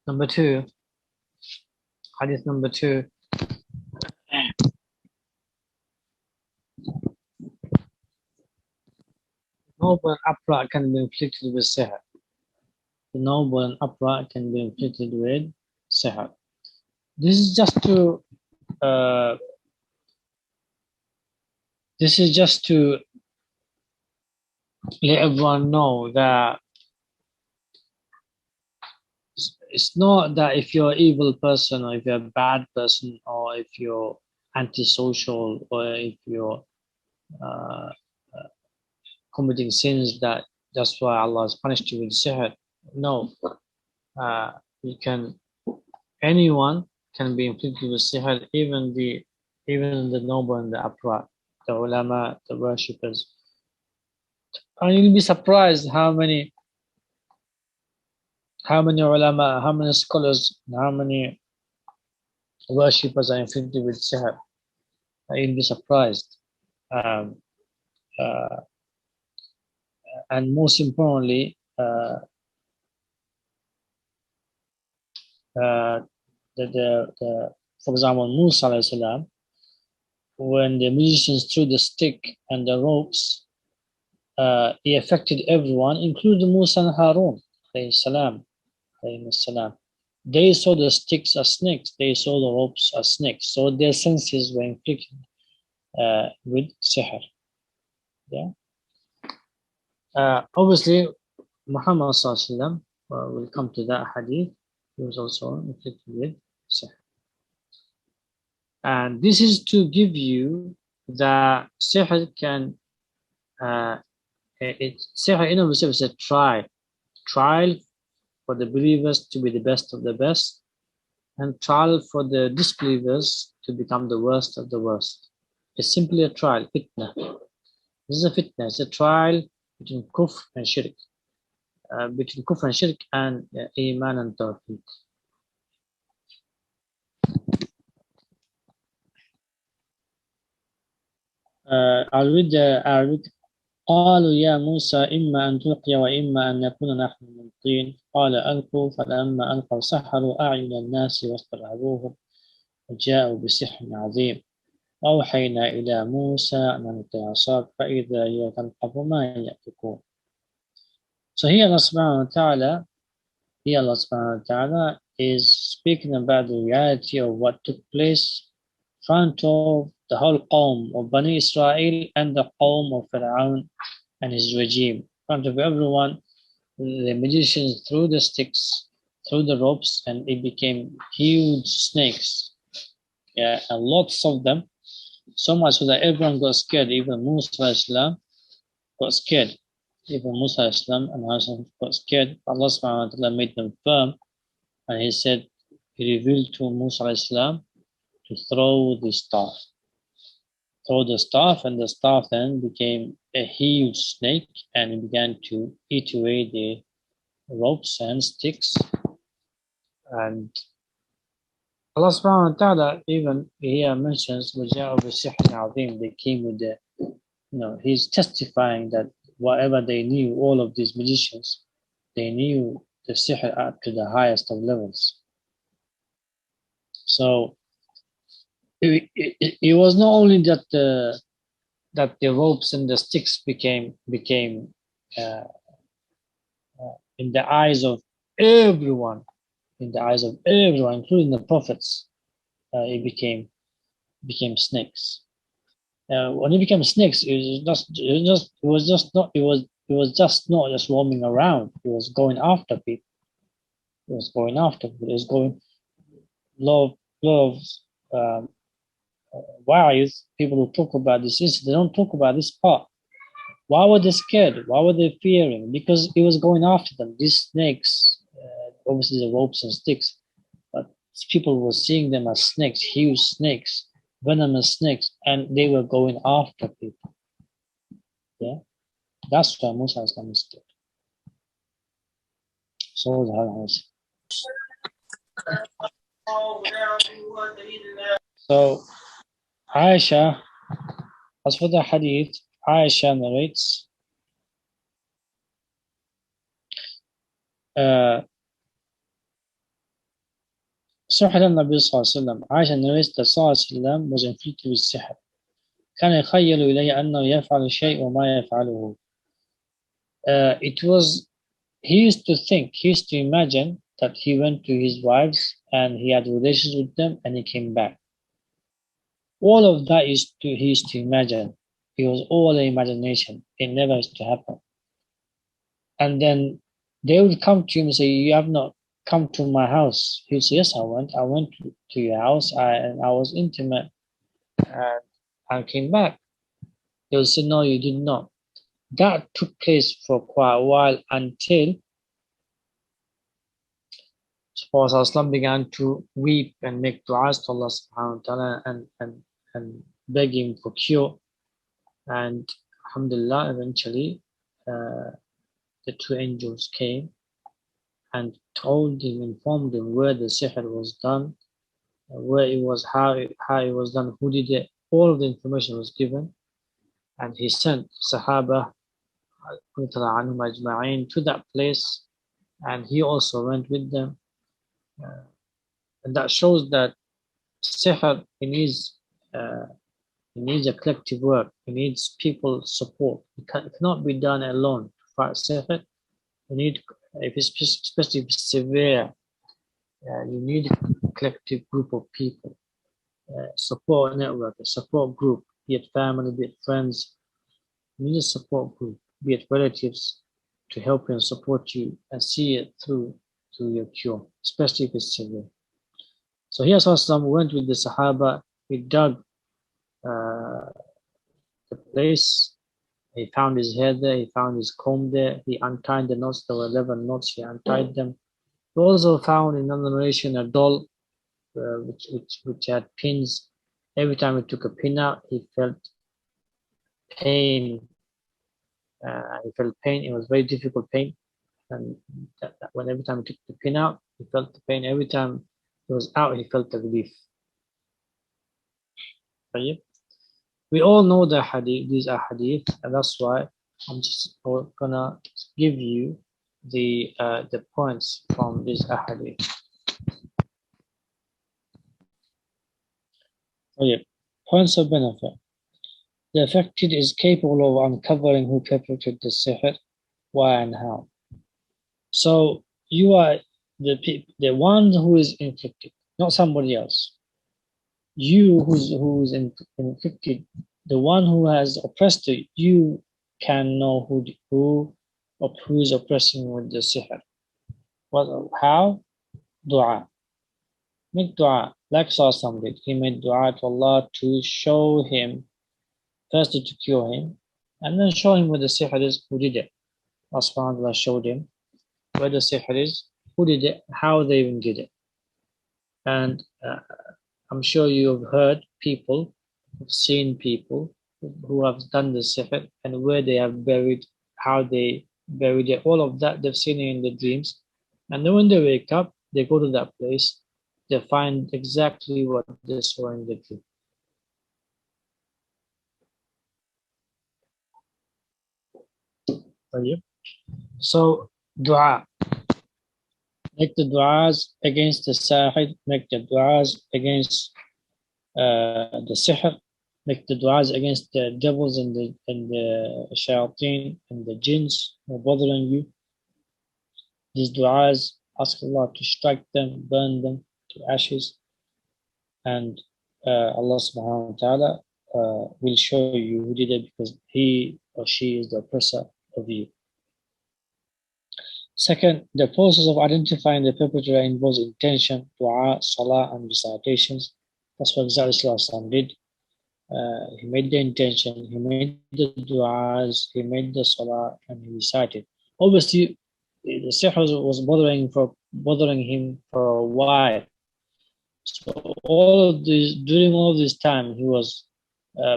Number 2, hadith number 2. Noble and upright can be inflicted with sihr. The noble and upright can be inflicted with sihr. This is just to let everyone know that it's not that if you're an evil person, or if you're a bad person, or if you're antisocial, or if you're uh, committing sins, that's why Allah has punished you with sihr. No, anyone can be inflicted with sihr, even the noble and the upright, the ulama, the worshippers. And you'll be surprised how many ulama, how many scholars, how many worshippers are inflicted with sihr. You'll be surprised. And most importantly, for example, Musa alayhi salam, when the musicians threw the stick and the ropes, he affected everyone, including Musa and Harun alayhi salam. They saw the sticks as snakes, they saw the ropes as snakes, so their senses were inflicted with sihr. Yeah. Obviously, Muhammad sallallahu alaihi wasallam, will come to that hadith. He was also inflicted with sihr. And this is to give you that sihr can, sihr in of itself is a trial for the believers to be the best of the best, and trial for the disbelievers to become the worst of the worst. It's simply a trial, fitna. This is a fitna, it's a trial between kufr and shirk, and iman and tawfiq. I'll read. قالوا يا موسى إما أن تلقي وإما أن نكون نحن الملقين قال ألقوا فلما ألقوا سحروا أعين الناس واسترهبوهم وجاءوا بسحر عظيم أوحينا إلى موسى أن ألقي عصاك فإذا هي تلقف ما يأفكون. So here Allah subhanahu wa ta'ala is speaking about the reality of what took place in front of the whole qawm of Bani Israel and the qawm of Firaun and his regime. In front of everyone, the magicians threw the sticks, threw the ropes, and it became huge snakes. Yeah, and lots of them, so much so that everyone got scared. Even Musa Islam got scared. Even Musa Islam and Hassan got scared. Allah subhanahu wa ta'ala made them firm, and he said, he revealed to Musa Islam to throw the staff. Throw the staff, and the staff then became a huge snake, and it began to eat away the ropes and sticks. And Allah subhanahu wa ta'ala even here mentions they came with the, he's testifying that whatever they knew, all of these magicians, they knew the sihr up to the highest of levels. So it was not only that the ropes and the sticks became in the eyes of everyone, including the prophets, it became snakes. When it became snakes, it was just not just roaming around. It was going after people. It was going lot of wise people who talk about this, they don't talk about this part. Why were they scared? Why were they fearing? Because it was going after them. These snakes, obviously the ropes and sticks, but people were seeing them as snakes, huge snakes, venomous snakes, and they were going after people. Yeah, that's why Musa is coming scared. So Aisha, as for the hadith, Aisha narrates, سحر النبي صلى الله عليه وسلم. Aisha narrates that صلى الله عليه وسلم was inflicted with sihr. كان يخيل إليه أنه يفعل شيء وما يفعله. He used to think, he used to imagine that he went to his wives and he had relations with them and he came back. All of that he used to imagine. It was all an imagination. It never used to happen. And then they would come to him and say, you have not come to my house. He would say, yes, I went. I went to your house and I was intimate and I came back. They would say, no, you did not. That took place for quite a while until Prophet began to weep and make du'as to Allah subhanahu wa ta'ala and beg him for cure. And alhamdulillah, eventually the two angels came and told him, informed him where the sihr was done, where it was, how it was done, who did it. All of the information was given, and he sent Sahaba to that place, and he also went with them. And that shows that sihr, it needs a collective work. It needs people's support. It cannot be done alone. To fight sihr, you need, especially if it's severe, you need a collective group of people, support network, a support group, be it family, be it friends. You need a support group, be it relatives, to help you and support you and see it through to your cure, especially if it's severe. So here Sallallahu went with the Sahaba. He dug the place. He found his hair there. He found his comb there. He untied the knots. There were 11 knots. He untied them. He also found in another narration a doll which had pins. Every time he took a pin out, he felt pain. He felt pain. It was very difficult pain. And when every time he took the pin out, he felt the pain. Every time it was out, he felt the relief. We all know the hadith, these are hadith, and that's why I'm just gonna give you the points from these hadith. Points of benefit. The affected is capable of uncovering who perpetrated the sihr, why and how. So you are the one who is inflicted, not somebody else. You who's inflicted, the one who has oppressed you, you can know who is oppressing with the sihr. How? Dua. Make dua. Like Sallallahu did. He made dua to Allah to show him, firstly to cure him, and then show him where the sihr is, who did it. Allah subhanahu wa ta'ala showed him where the sihr is, who did it, how they even did it. And I'm sure you have heard people, have seen people who have done the sihr and where they have buried, how they buried it, all of that they've seen it in the dreams. And then when they wake up, they go to that place, they find exactly what they saw in the dream. So, dua. Make the du'as against the sahid, make the du'as against the sihr, make the du'as against the devils and the shayateen and the jinns who are bothering you. These du'as, ask Allah to strike them, burn them to ashes, and Allah subhanahu wa ta'ala will show you who did it, because he or she is the oppressor of you. Second, the process of identifying the perpetrator involves intention, dua, salah, and recitations. That's what exactly Islam did. he made the intention, he made the du'as, he made the salah, and he recited. Obviously, the sihr was bothering him for a while. So during all this time, he was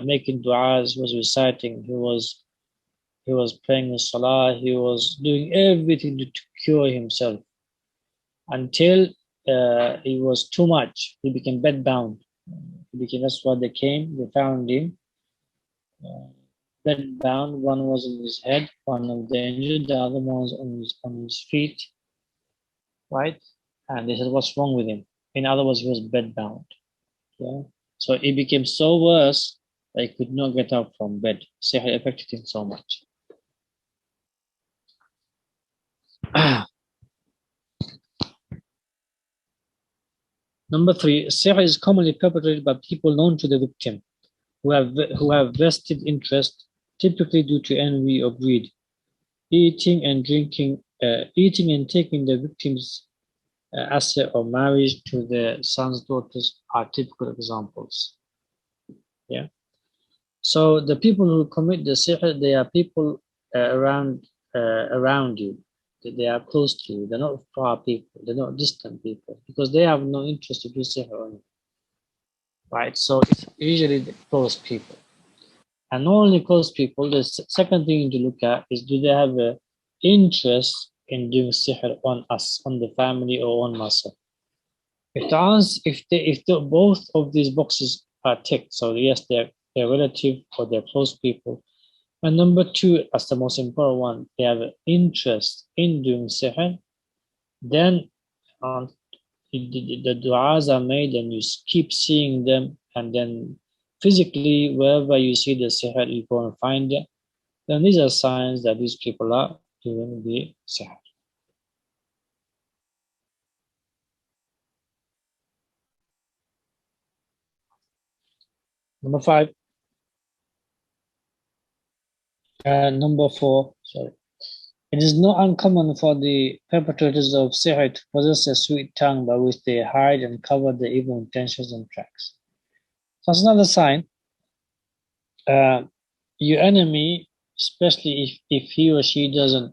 making du'as, he was reciting, he was praying the salah, he was doing everything to cure himself until it was too much. He became bedbound. That's what they came. They found him bedbound. One was on his head, one of the injured, the other one was on his feet, right? And they said, "What's wrong with him?" In other words, he was bedbound. Yeah. So it became so worse that he could not get up from bed. Sihr affected him so much. Number 3, sihr is commonly perpetrated by people known to the victim, who have vested interest, typically due to envy or greed. Eating and taking the victim's asset or marriage to their sons, daughters are typical examples. Yeah. So the people who commit the sihr, they are people around you. They are close to you. They're not far people. They're not distant people because they have no interest to do sihr on you. Right. So it's usually the close people. And not only close people, the second thing to look at is, do they have an interest in doing sihr on us, on the family, or on Musa? If both of these boxes are ticked, so yes, they're relative or they're close people. And number 2, as the most important one, they have an interest in doing sihr, then the du'as are made and you keep seeing them, and then physically, wherever you see the sihr, you go and find it. Then these are signs that these people are doing the sihr. Number 5. Number 4, sorry. It is not uncommon for the perpetrators of sihr to possess a sweet tongue by which they hide and cover their evil intentions and tracks. So that's another sign. Your enemy, especially if he or she doesn't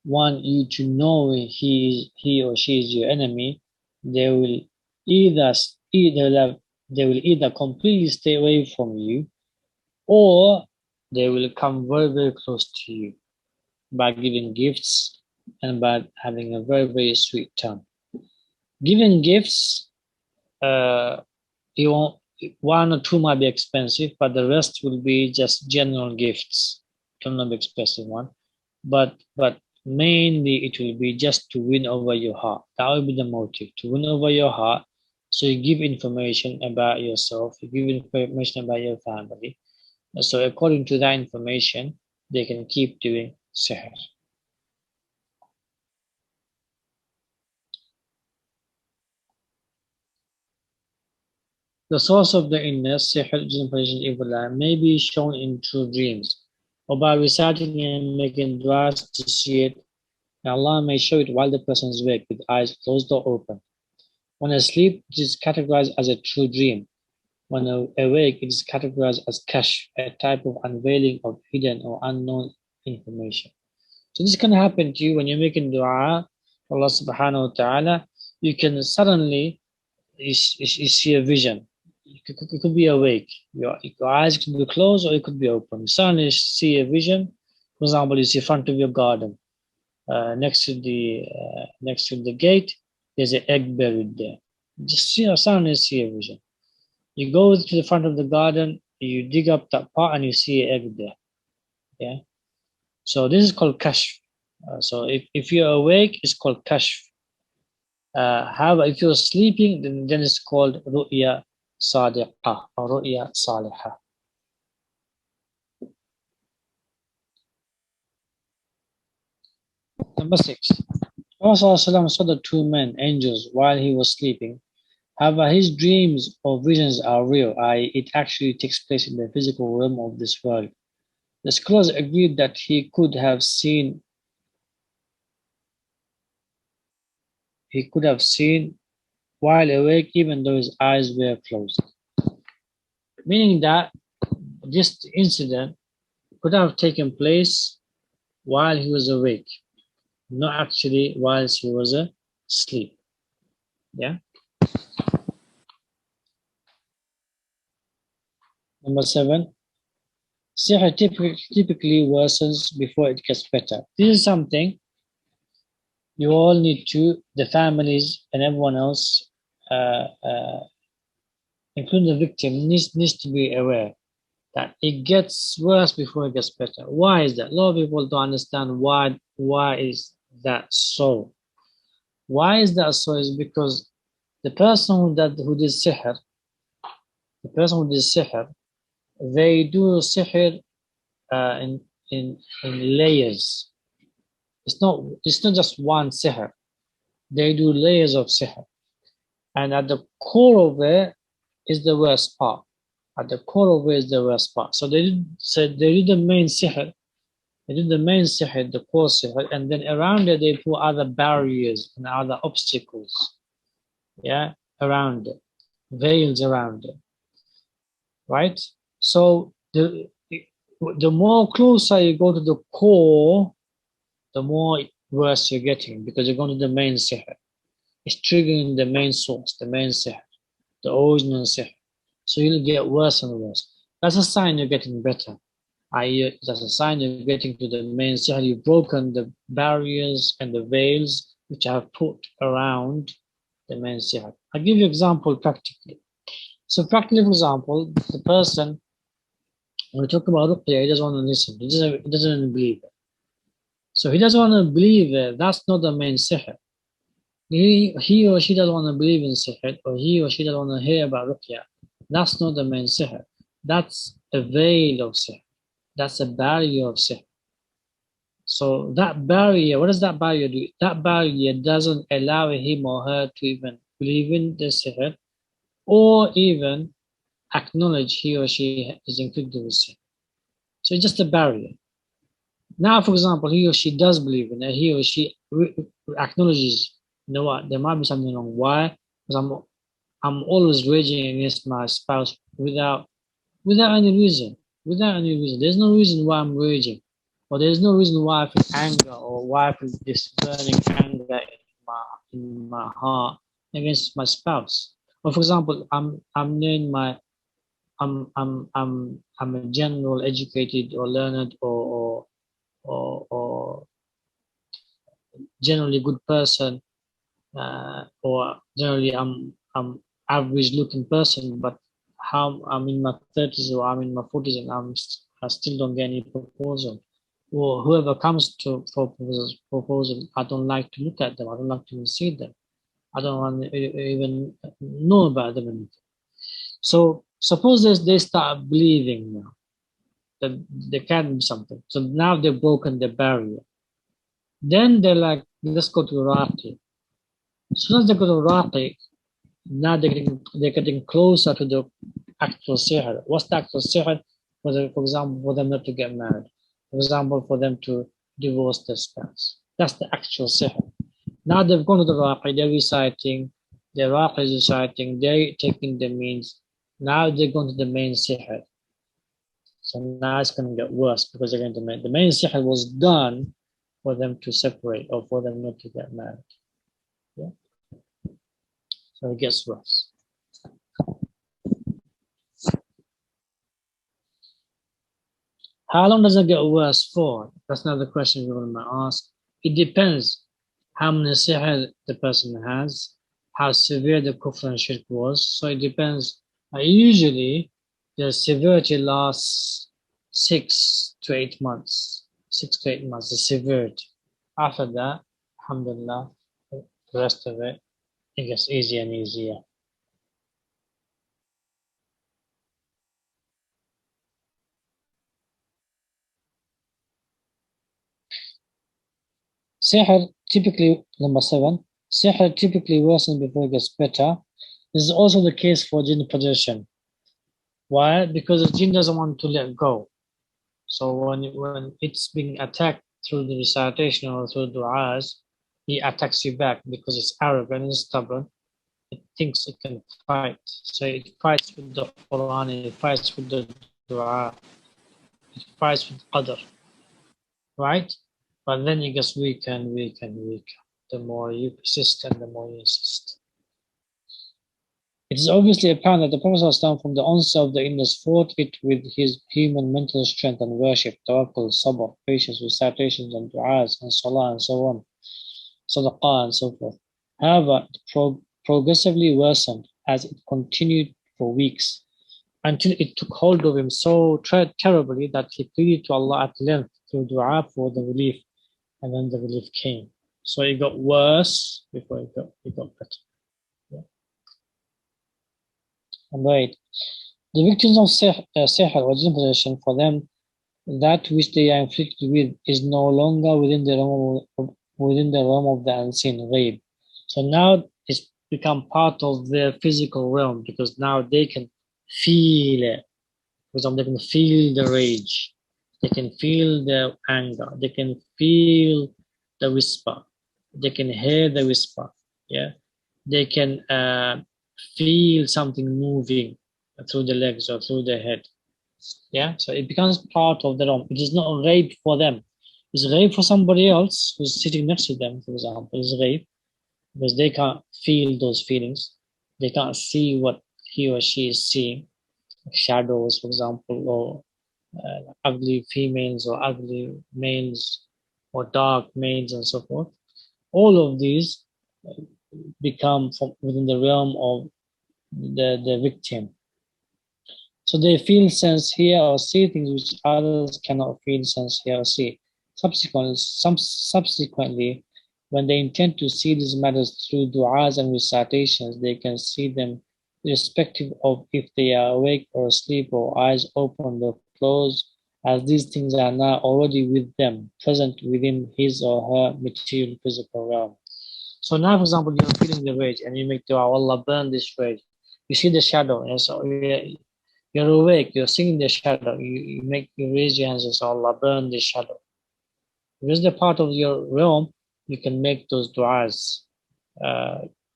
want you to know he or she is your enemy, they will either completely stay away from you, or they will come very, very close to you by giving gifts and by having a very, very sweet tongue. Giving gifts, you won't, 1 or 2 might be expensive, but the rest will be just general gifts. It will not be expensive one, but mainly it will be just to win over your heart. That will be the motive, to win over your heart. So you give information about yourself, you give information about your family. So according to that information, they can keep doing sihr. The source of the illness, sihr, jinn-possession, evil eye, may be shown in true dreams, or by reciting and making du'as to see it. And Allah may show it while the person is awake with eyes closed or open. When asleep, it is categorized as a true dream. When awake, it is categorized as kashf, a type of unveiling of hidden or unknown information. So this can happen to you when you're making dua to Allah subhanahu wa ta'ala. You can suddenly you see a vision. You could be awake. Your eyes could be closed or it could be open. You suddenly see a vision. For example, you see front of your garden. Next to the gate, there's an egg buried there. Just suddenly see a vision. You go to the front of the garden, you dig up that part, and you see an egg there. Yeah. So this is called kashf. So if you're awake, it's called kashf. However, if you're sleeping, then it's called ruqya sadiqah or ruqya salihah. Number 6. Prophet saw the 2 men, angels, while he was sleeping. However, his dreams or visions are real, i.e., it actually takes place in the physical realm of this world. The scholars agreed that he could have seen while awake, even though his eyes were closed. Meaning that this incident could have taken place while he was awake, not actually whilst he was asleep. Yeah. Number 7, sihr typically worsens before it gets better. This is something you all need to, the families and everyone else, including the victim, needs to be aware that it gets worse before it gets better. Why is that? A lot of people don't understand why is that so. Why is that so? Is because the person who did sihr, they do sihr in layers. It's not just one sihr. They do layers of sihr, and at the core of it is the worst part. At the core of it is the worst part. So they did the main sihr. They did the main sihr, the core sihr, and then around it they put other barriers and other obstacles. Yeah, around it, veils around it. Right? So the more closer you go to the core, the more worse you're getting, because you're going to the main sihr. It's triggering the main source, the main sihr, the original sihr. So you'll get worse and worse. That's a sign you're getting better. That's a sign you're getting to the main sihr. You've broken the barriers and the veils which I have put around the main sihr. I'll give you an example practically. So practically, for example, the person, when we talk about Ruqya, he doesn't want to listen. He doesn't believe it. So he doesn't want to believe it. That's not the main sihr. He or she doesn't want to believe in sihr, or he or she doesn't want to hear about Ruqya. That's not the main sihr. That's a veil of sihr. That's a barrier of sihr. So that barrier, what does that barrier do? That barrier doesn't allow him or her to even believe in the sihr, or even acknowledge he or she is inflicted with sihr. So it's just a barrier. Now, for example, he or she does believe in it. He or she acknowledges, you know what, there might be something wrong. Why? Because I'm always raging against my spouse without any reason. Without any reason. There's no reason why I'm raging. Or there's no reason why I feel anger, or why I feel this burning anger in my heart against my spouse. Or for example, I'm a general educated or learned or generally good person, or generally I'm average looking person, but how I'm in my 30s or I'm in my 40s and I still don't get any proposal. Or whoever comes for proposal, I don't like to look at them. I don't like to even see them. I don't want to even know about them. So suppose they start believing now that there can be something. So now they've broken the barrier. Then they're like, let's go to Raqi. As soon as they go to Raqi, now they're getting closer to the actual sihr. What's the actual sihr? For example, for them not to get married. For example, for them to divorce their spouse. That's the actual sihr. Now they've gone to the Raqi, they're reciting, the Raqi is reciting, they're taking the means. Now they're going to the main sihr. So now it's going to get worse because they're going to the main sihr was done for them to separate or for them not to get married. Yeah? So it gets worse. How long does it get worse for? That's another question we're going to ask. It depends how many sihr the person has, how severe the kufr and shirk was. So it depends. Usually, the severity lasts 6 to 8 months. 6 to 8 months, the severity. After that, alhamdulillah, the rest of it gets easier and easier. Sihr typically, number 7, sihr typically worsens before it gets better. This is also the case for jinn-possession. Why? Because the jinn doesn't want to let go. So when it's being attacked through the recitation or through du'as, he attacks you back because it's arrogant and stubborn. It thinks it can fight. So it fights with the Quran, it fights with the dua. It fights with qadr, right? But then it gets weaker and weaker and weaker. The more you persist and the more you insist. It is obviously apparent that the Prophet ﷺ from the onset of the illness fought it with his human mental strength and worship, tawakkul, sabr, patience, recitations and du'as and salah and so on, sadaqah and so forth. However, it progressively worsened as it continued for weeks until it took hold of him so terribly that he pleaded to Allah at length through dua for the relief, and then the relief came. So it got worse before it got better. Yeah. Number 8. The victims of sihr or jinn-possession, for them, that which they are inflicted with is no longer within the realm of the unseen, ghaib. So now it's become part of their physical realm because now they can feel it. For example, they can feel the rage, they can feel the anger, they can feel the whisper, they can hear the whisper. Yeah, they can feel something moving through the legs or through the head. Yeah, so it becomes part of the realm. It is not rape for them. It's rape for somebody else who's sitting next to them, for example. It's rape because they can't feel those feelings. They can't see what he or she is seeing, shadows, for example, or ugly females or ugly males or dark males and so forth. All of these become from within the realm of the victim. So they feel, sense, hear, or see things which others cannot feel, sense, hear, or see. Subsequently, when they intend to see these matters through du'as and recitations, they can see them irrespective of if they are awake or asleep or eyes open or closed, as these things are now already with them, present within his or her material physical realm. So now, for example, you're feeling the rage and you make dua, Allah burn this rage. You see the shadow, and so you're awake, you're seeing the shadow, you raise your hands and say, Allah burn this shadow. Because they're part of your realm, you can make those du'as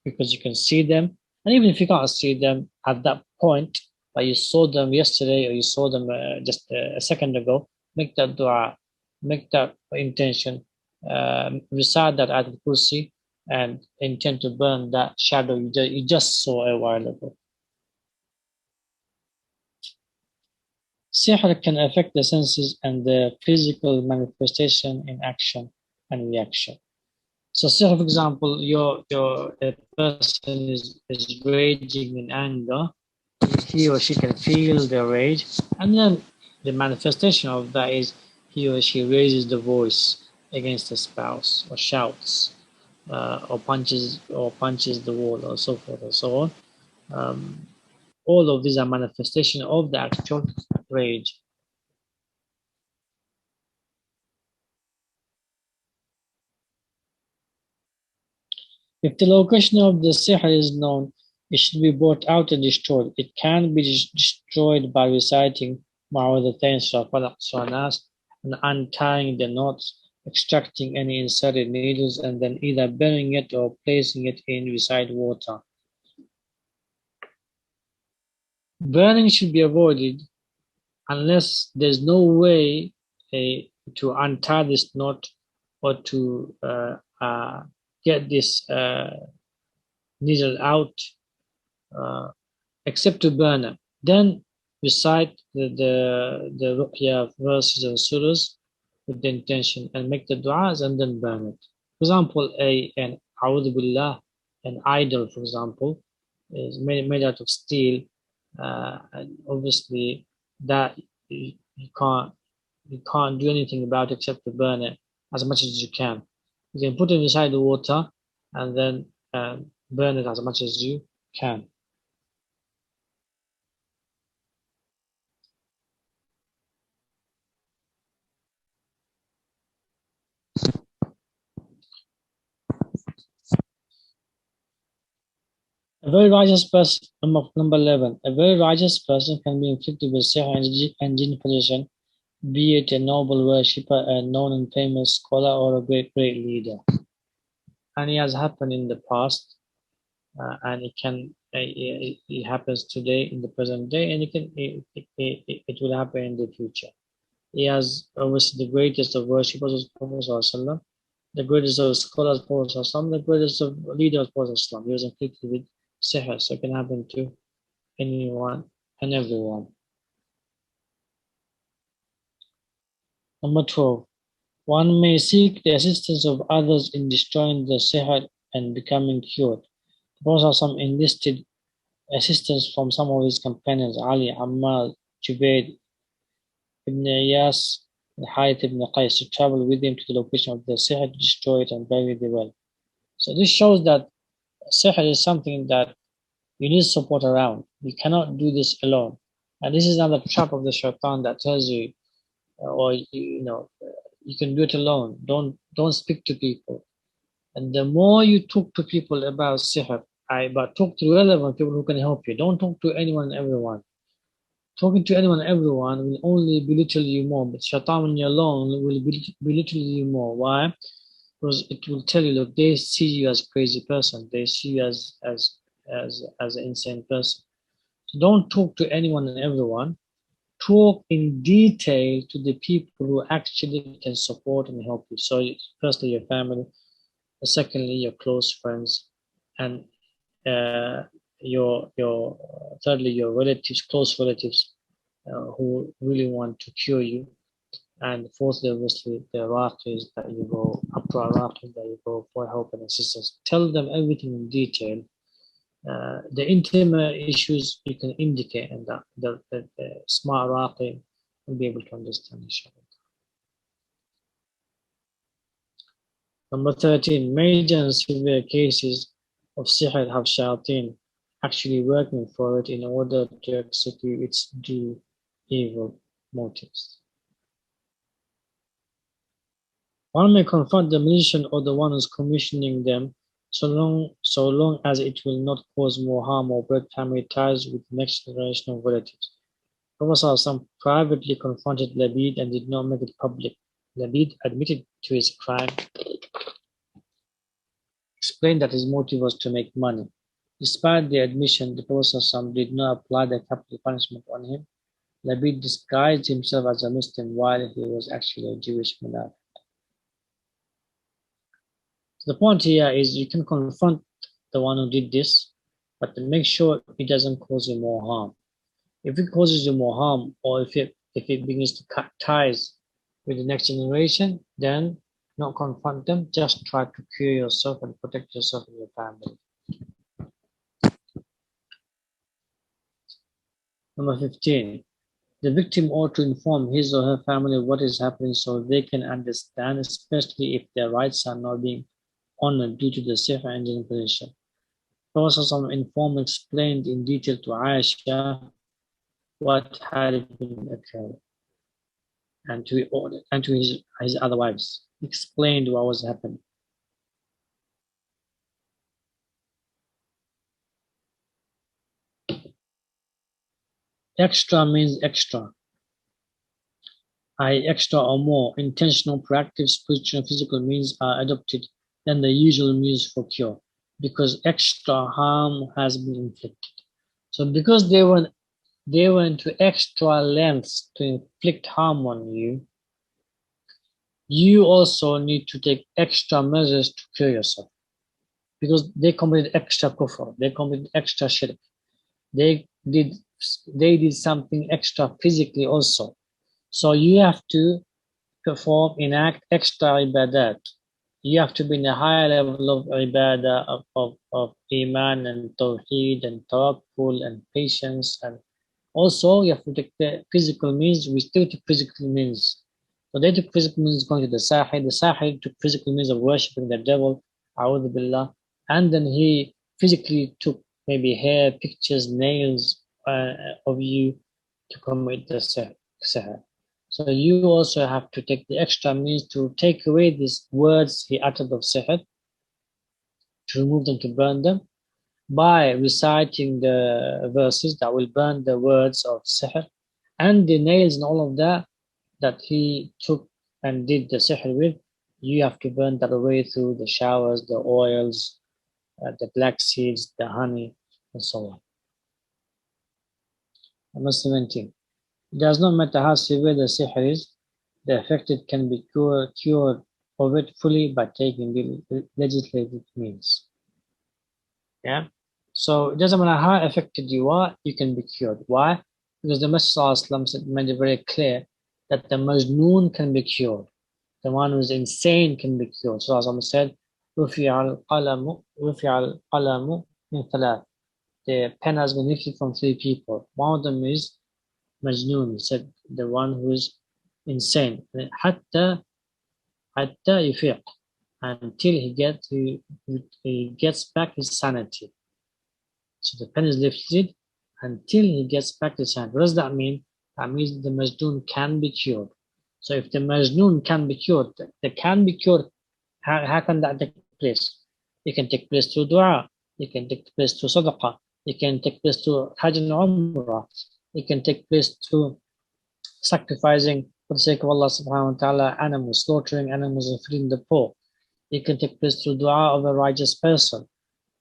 because you can see them. And even if you can't see them at that point, but you saw them yesterday or you saw them just a second ago, make that dua, make that intention, recite that Ayatul Kursi, and intend to burn that shadow you just saw a while ago. Sihr can affect the senses and the physical manifestation in action and reaction. So, sihr, for example, a person is raging in anger, he or she can feel the rage, and then the manifestation of that is he or she raises the voice against the spouse, or shouts, or punches the wall, or so forth and so on. All of these are manifestation of the actual rage. If the location of the sihr is known, it should be brought out and destroyed. It can be destroyed by reciting Ma'awadatain, Surah Falaq, Surah Nas, and untying the knots, extracting any inserted needles, and then either burning it or placing it in recite water. Burning should be avoided unless there's no way to untie this knot or to get this needle out, except to burn it. Then recite the Ruqya verses and surahs with the intention and make the du'as and then burn it. For example, an A'udhu Billah, an idol, for example, is made out of steel, and obviously that you can't do anything about it except to burn it as much as you can. You can put it inside the water and then burn it as much as you can. A very righteous person, number 11, a very righteous person can be inflicted with sihr and jinn-possession, be it a noble worshipper, a known and famous scholar, or a great leader. And it has happened in the past, and it can it happens today in the present day, and it will happen in the future. He has obviously the greatest of worshippers was Prophet ﷺ, the greatest of scholars Prophet ﷺ, the greatest of leaders Prophet ﷺ. He was inflicted with sihr, so it can happen to anyone and everyone. Number 12. One may seek the assistance of others in destroying the sihr and becoming cured. The Prophet ﷺ enlisted assistance from some of his companions, Ali, Ammar, Jubayd, Ibn Iyas, and Harith ibn Qais, to travel with him to the location of the sihr to destroy it and bury the well. So this shows that sihr is something that you need support around. You cannot do this alone. And this is another trap of the shaitan that tells you, you can do it alone. Don't speak to people. And the more you talk to people about sihr, but talk to relevant people who can help you. Don't talk to anyone and everyone. Talking to anyone and everyone will only belittle you more. But shaitan, when you're alone, will belittle you more. Why? Because it will tell you, look, they see you as a crazy person. They see you as an insane person. So don't talk to anyone and everyone. Talk in detail to the people who actually can support and help you. So firstly, your family. Secondly, your close friends, and your thirdly, your relatives, close relatives, who really want to cure you. And fourthly, obviously, the raqis that you go, after raqis that you go for help and assistance. Tell them everything in detail. The intimate issues you can indicate, and the smart raqi will be able to understand, inshallah. Number 13, major and severe cases of sihr have shayateen actually working for it in order to execute its due evil motives. One may confront the magician or the one who's commissioning them so long as it will not cause more harm or break family ties with the next generation of relatives. Prophet privately confronted Labid and did not make it public. Labid admitted to his crime, explained that his motive was to make money. Despite the admission, the Prophet did not apply the capital punishment on him. Labid disguised himself as a Muslim while he was actually a Jewish munafiq. So the point here is you can confront the one who did this, but to make sure it doesn't cause you more harm. If it causes you more harm, or if it begins to cut ties with the next generation, then not confront them, just try to cure yourself and protect yourself and your family. Number 15, the victim ought to inform his or her family what is happening so they can understand, especially if their rights are not being honored due to the sihr and jinn-possession. Prophet informed, explained in detail to Aisha what had been occurred, and to his other wives. He explained what was happening. Extra means extra. Extra or more. Intentional, proactive, spiritual, and physical means are adopted than the usual means for cure, because extra harm has been inflicted. So because they went to extra lengths to inflict harm on you, you also need to take extra measures to cure yourself, because they committed extra kufr, they committed extra shirk, they did something extra physically also. So you have to perform, enact extra ibadat. You have to be in a higher level of ibadah, of iman and tawheed and tawakkul and patience, and also you have to take the physical means. We still take physical means. So they took physical means going to the Sahih took physical means of worshipping the devil, a'udhu billah, and then he physically took maybe hair, pictures, nails of you to commit the Sahih. So you also have to take the extra means to take away these words he uttered of sihr, to remove them, to burn them, by reciting the verses that will burn the words of sihr, and the nails and all of that he took and did the sihr with. You have to burn that away through the showers, the oils, the black seeds, the honey, and so on. Number 17. It does not matter how severe the sihr is, the affected can be cured of it fully by taking legislative means. Yeah. So it doesn't matter how affected you are, you can be cured. Why? Because the Messenger made it very clear that the Majnoon can be cured. The one who is insane can be cured. So as I said, رُفِعَ الْقَلَمُ مِنْ ثَلَاثٍ. The pen has been lifted from 3 people. One of them is Majnoon, he said, the one who is insane. حتى يفيق, until he gets back his sanity. So the pen is lifted until he gets back his sanity. What does that mean? That means the Majnoon can be cured. So if the Majnoon can be cured, they can be cured. How can that take place? It can take place through dua. It can take place through sadaqah. It can take place through Hajj and Umrah. It can take place through sacrificing for the sake of Allah subhanahu wa ta'ala animals, slaughtering animals and feeding the poor. It can take place through dua of a righteous person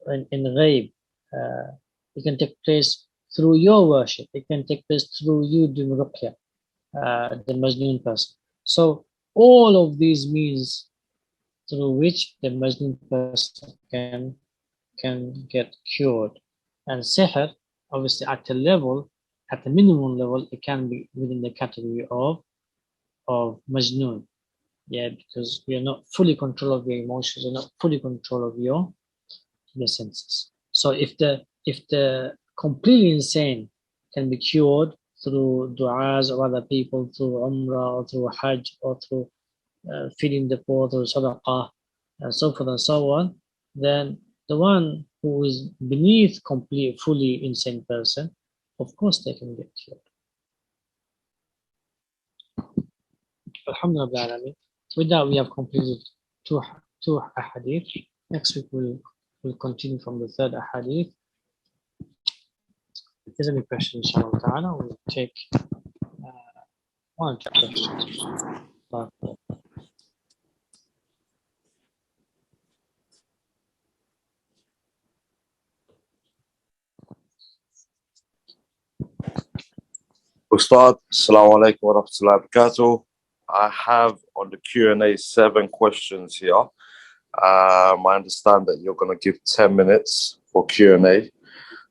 in ghaib. It can take place through your worship. It can take place through you doing Ruqya, the Majnoon person. So all of these means through which the Majnoon person can get cured. And Sihr, obviously at the minimum level, it can be within the category of Majnoon. Yeah, because you're not fully control of your emotions, you're not fully control of your senses. So if the completely insane can be cured through du'as of other people, through Umrah or through Hajj or through feeding the poor, through Sadaqah and so forth and so on, then the one who is beneath fully insane person, of course they can get cured. Alhamdulillah. With that, we have completed two ahadith. Next week we'll continue from the third ahadith. If there's any questions, inshallah ta'ala, we'll take one or two questions. Ustad, Assalamu alaikum wa rahmatullahi wa barakatuh. I have on the Q&A 7 questions here. I understand that you're going to give 10 minutes for Q&A.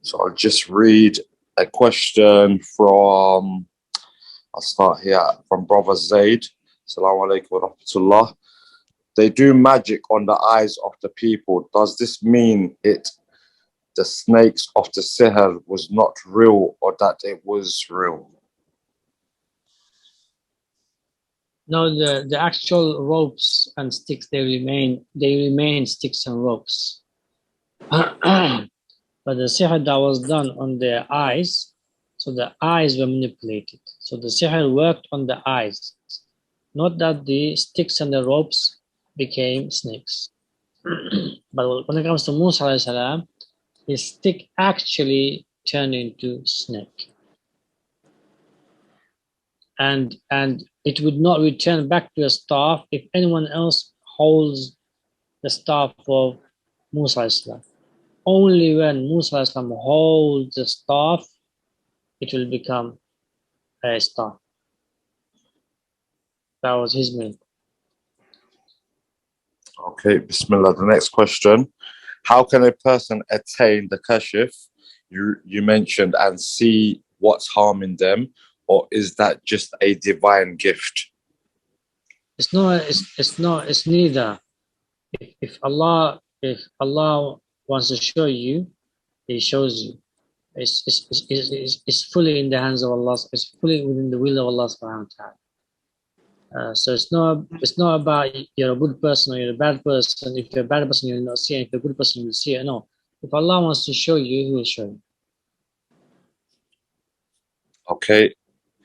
So I'll just read a question from, I'll start here, from Brother Zaid. Assalamu alaikum wa rahmatullah. They do magic on the eyes of the people. Does this mean the snakes of the Sihr was not real, or that it was real? No, the actual ropes and sticks, they remain sticks and ropes. But the sihr that was done on their eyes, so the eyes were manipulated. So the sihr worked on the eyes, not that the sticks and the ropes became snakes. But when it comes to Musa alayhi salam, his stick actually turned into snake. And it would not return back to a staff if anyone else holds the staff of Musa alayhi salam. Only when Musa alayhi salam holds the staff, it will become a staff. That was his miracle. Okay, Bismillah. The next question. How can a person attain the Kashf you mentioned and see what's harming them, or is that just a divine gift? It's neither. If Allah wants to show you, He shows you. It's fully in the hands of Allah. It's fully within the will of Allah subhanahu wa ta'ala. So it's not about you're a good person or you're a bad person. If you're a bad person, you'll not see it. If you're a good person, you'll see it. No. If Allah wants to show you, He will show you. Okay.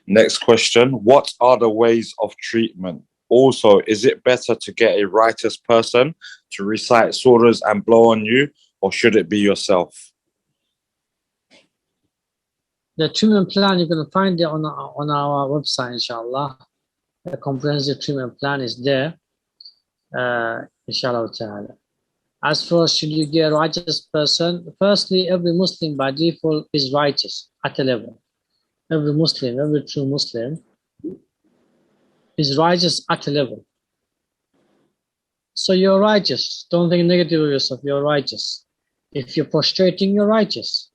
Next question. What are the ways of treatment? Also, is it better to get a righteous person to recite surahs and blow on you, or should it be yourself? The treatment plan, you're going to find it on our website, inshallah. The comprehensive treatment plan is there, inshallah ta'ala. As for should you be a righteous person, firstly, every Muslim by default is righteous at a level. Every Muslim, every true Muslim is righteous at a level. So you're righteous. Don't think negative of yourself. You're righteous. If you're prostrating, you're righteous.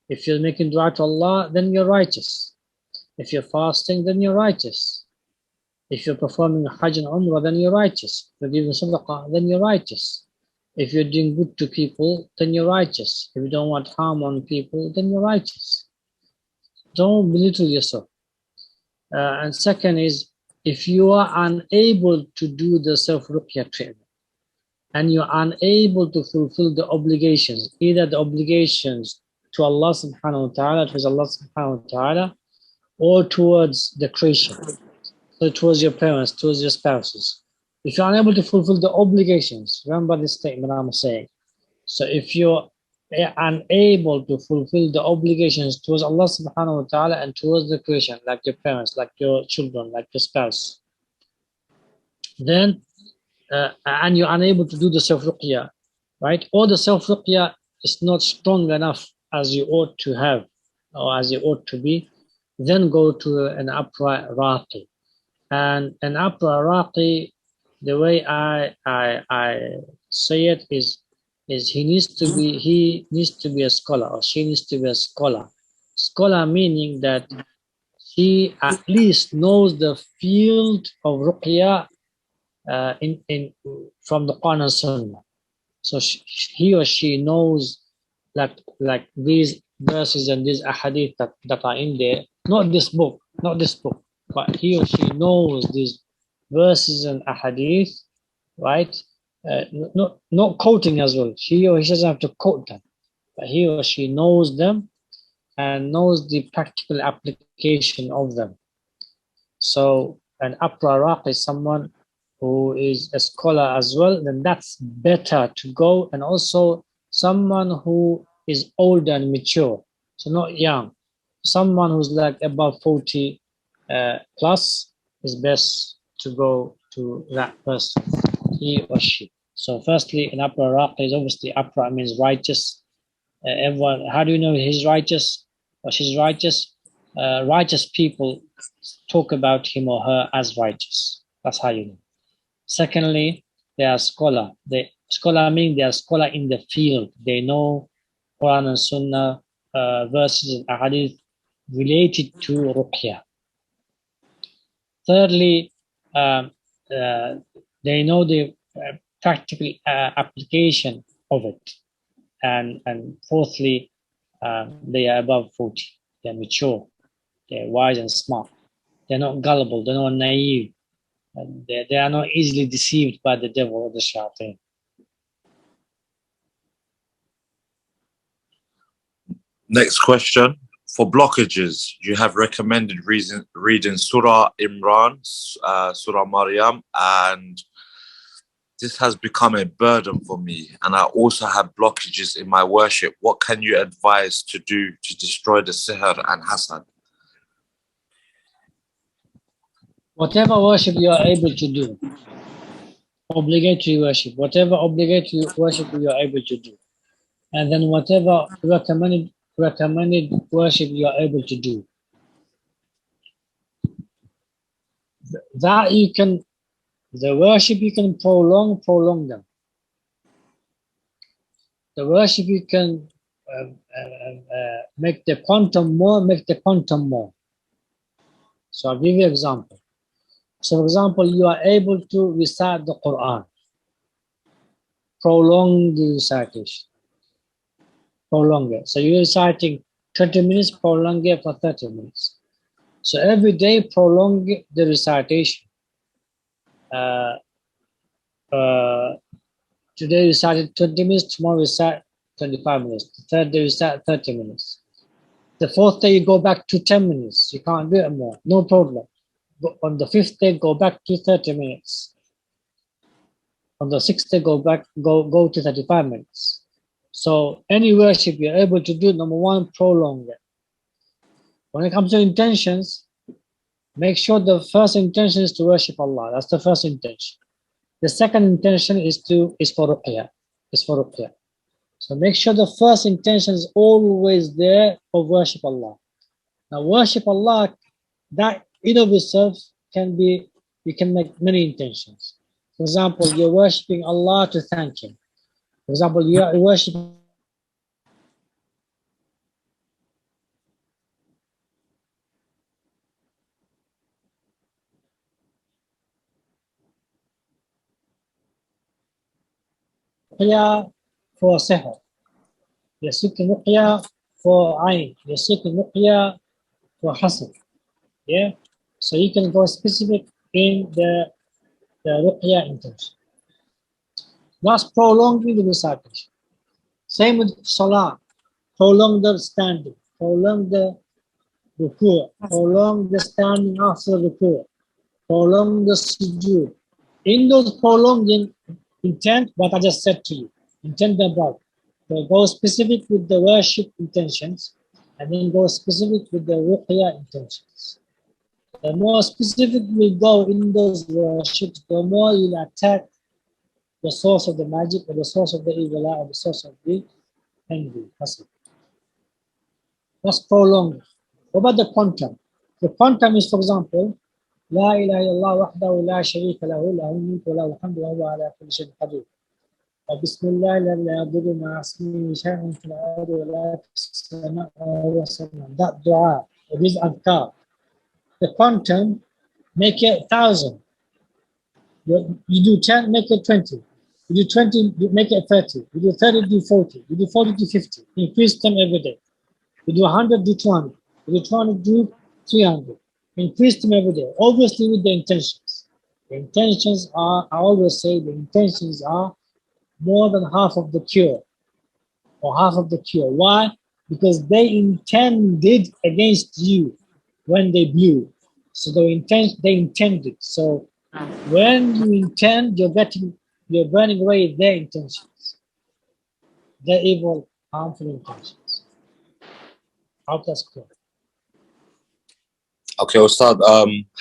If you're making dua to Allah, then you're righteous. If you're fasting, then you're righteous. If you're performing Hajj and Umrah, then you're righteous. If you're giving Sadaqah, then you're righteous. If you're doing good to people, then you're righteous. If you don't want harm on people, then you're righteous. Don't belittle yourself. And second is, if you are unable to do the self-ruqya treatment, and you're unable to fulfill the obligations, either the obligations to Allah subhanahu wa ta'ala, towards Allah subhanahu wa ta'ala, or towards the creation, so towards your parents, towards your spouses. If you're unable to fulfill the obligations, remember this statement I'm saying. So if you're unable to fulfill the obligations towards Allah subhanahu wa ta'ala and towards the creation, like your parents, like your children, like your spouse, then and you're unable to do the self-ruqya, right? Or the self-ruqya is not strong enough as you ought to have, or as you ought to be, then go to an upright raqi. And an upright raqi, the way I say it is he needs to be a scholar, or she needs to be a scholar. Scholar meaning that she at least knows the field of ruqya from the Quran and Sunnah. So he or she knows like these verses and these ahadith that are in there. Not this book, but he or she knows these verses and ahadith, right? Not quoting as well. He or he doesn't have to quote them, but he or she knows them and knows the practical application of them. So an upright is someone who is a scholar as well, then that's better to go. And also someone who is older and mature, so not young. Someone who's like above 40 plus is best to go to that person, he or she. So firstly, an upright is obviously upright means righteous. Everyone, how do you know he's righteous or she's righteous? Righteous people talk about him or her as righteous. That's how you know. Secondly, they are scholar. Scholar means they are scholar in the field. They know Quran and Sunnah verses and ahadith related to Ruqya. Thirdly, they know the practical application of it. And fourthly, they are above 40. They're mature. They're wise and smart. They're not gullible. They're not naive. And they are not easily deceived by the devil or the shaitan. Next question. For blockages, you have recommended reading Surah Imran, Surah Maryam, and this has become a burden for me. And I also have blockages in my worship. What can you advise to do to destroy the sihr and hasad? Whatever worship you are able to do, obligatory worship, whatever obligatory worship you are able to do, and then whatever recommended worship you are able to do, that you can, the worship you can prolong them. The worship you can make the quantum more. So I'll give you an example. So for example, you are able to recite the Quran. Prolong the recitation. Prolong it. So you're reciting 20 minutes, prolong it for 30 minutes. So every day, prolong the recitation. Today recited 20 minutes, tomorrow recite 25 minutes. The third day recite 30 minutes. The fourth day you go back to 10 minutes. You can't do it more. No problem. On the fifth day, go back to 30 minutes. On the sixth day, go to 35 minutes. So any worship you're able to do, number one, prolong it. When it comes to intentions, make sure the first intention is to worship Allah. That's the first intention. The second intention is for ruqya. is for Ruqya. So make sure the first intention is always there of worship Allah. Now worship Allah, that in of itself can be, you can make many intentions. For example, you're worshipping Allah to thank Him. For example, you're worshipping Ruqya for Sihr. You're seeking Ruqya for Ayn. You're seeking Ruqya for Hasad. Yeah? So you can go specific in the Ruqya intention. Thus prolonging the recitation. Same with Salah. Prolong the standing. Prolong the ruku'. Prolong the standing after ruku'. Prolong the sujood. In those prolonging intent, what I just said to you, intent the above. So go specific with the worship intentions, and then go specific with the ruqya intentions. The more specific we go in those worships, the more you'll attack the source of the magic, or the source of the evil, or the source of the envy. That's prolonged. What about the quantum? The quantum is, for example, لا إله إلا الله وحده لا شريك له له الملك وله الحمد وهو على كل شيء قدير. وبسم الله الذي لا يضر مع اسمه شيء في الأرض ولا في السماء وهو السميع. That dua, this adhkar. The quantum, make it 1,000. You do 10, make it 20. You do 20, you make it 30. You do 30, do 40. You do 40, do 50. Increase them every day. You do 100, do 200. You do 200, do 300. Increase them every day, obviously with the intentions. The intentions are, I always say, the intentions are more than half of the cure, or half of the cure. Why? Because they intended against you when they blew. So they intended. So when you intend, you're burning away their intentions, their evil, harmful intentions. How that's clear. Okay, Ustad,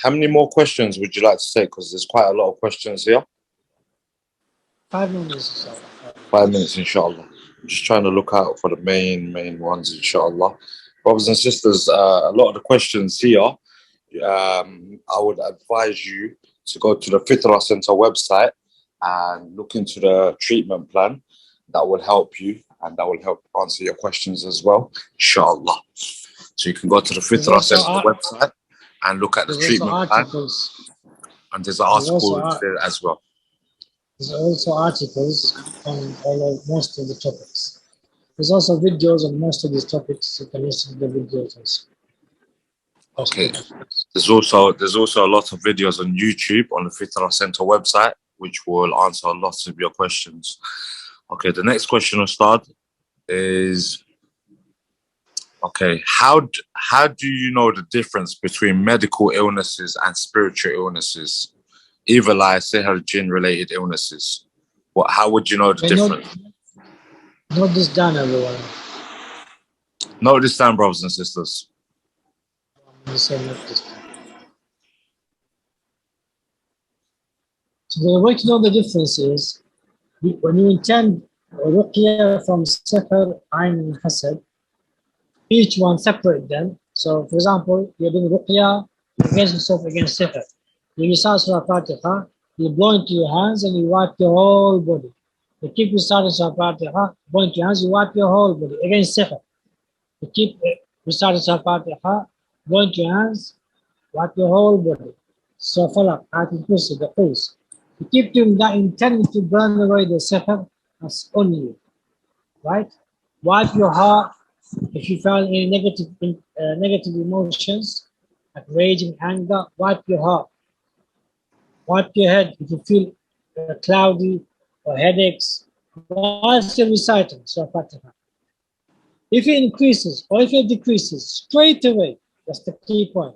how many more questions would you like to take? Because there's quite a lot of questions here. 5 minutes. 5 minutes, inshallah. I'm just trying to look out for the main ones, inshallah. Brothers and sisters, a lot of the questions here, I would advise you to go to the Fitrah Center website and look into the treatment plan. That will help you, and that will help answer your questions as well, inshallah. So you can go to the Fitrah Center website and look at the treatment plan. And there's an article there as well. There's also articles on most of the topics. There's also videos on most of these topics. You can listen to the videos also. Okay. There's also a lot of videos on YouTube on the Fitrah Center website, which will answer a lot of your questions. Okay, the next question I'll start is, okay, how do you know the difference between medical illnesses and spiritual illnesses? Evil eye, sihr, jinn-related illnesses. How would you know the difference? Note this down, everyone. Note this down, brothers and sisters. So the way to know the difference is, when you intend ruqya from sihr, ayn, and hasad, each one separate them. So, for example, you're doing ruqya against yourself against sihr. You recite Surah Fatiha, you blow into your hands and you wipe your whole body. You keep reciting Surah Fatiha, blow into your hands, you wipe your whole body against sihr. You keep reciting Surah Fatiha, blow into your hands, wipe your whole body. So, Falaq, Ayatul Kursi, the face. You keep doing that, intending to burn away the sihr that's on you, right? Wipe your heart. If you feel any negative emotions, like rage and anger, wipe your heart. Wipe your head if you feel cloudy or headaches. Whilst you're reciting Surah Fatiha. If it increases or if it decreases, straight away, that's the key point.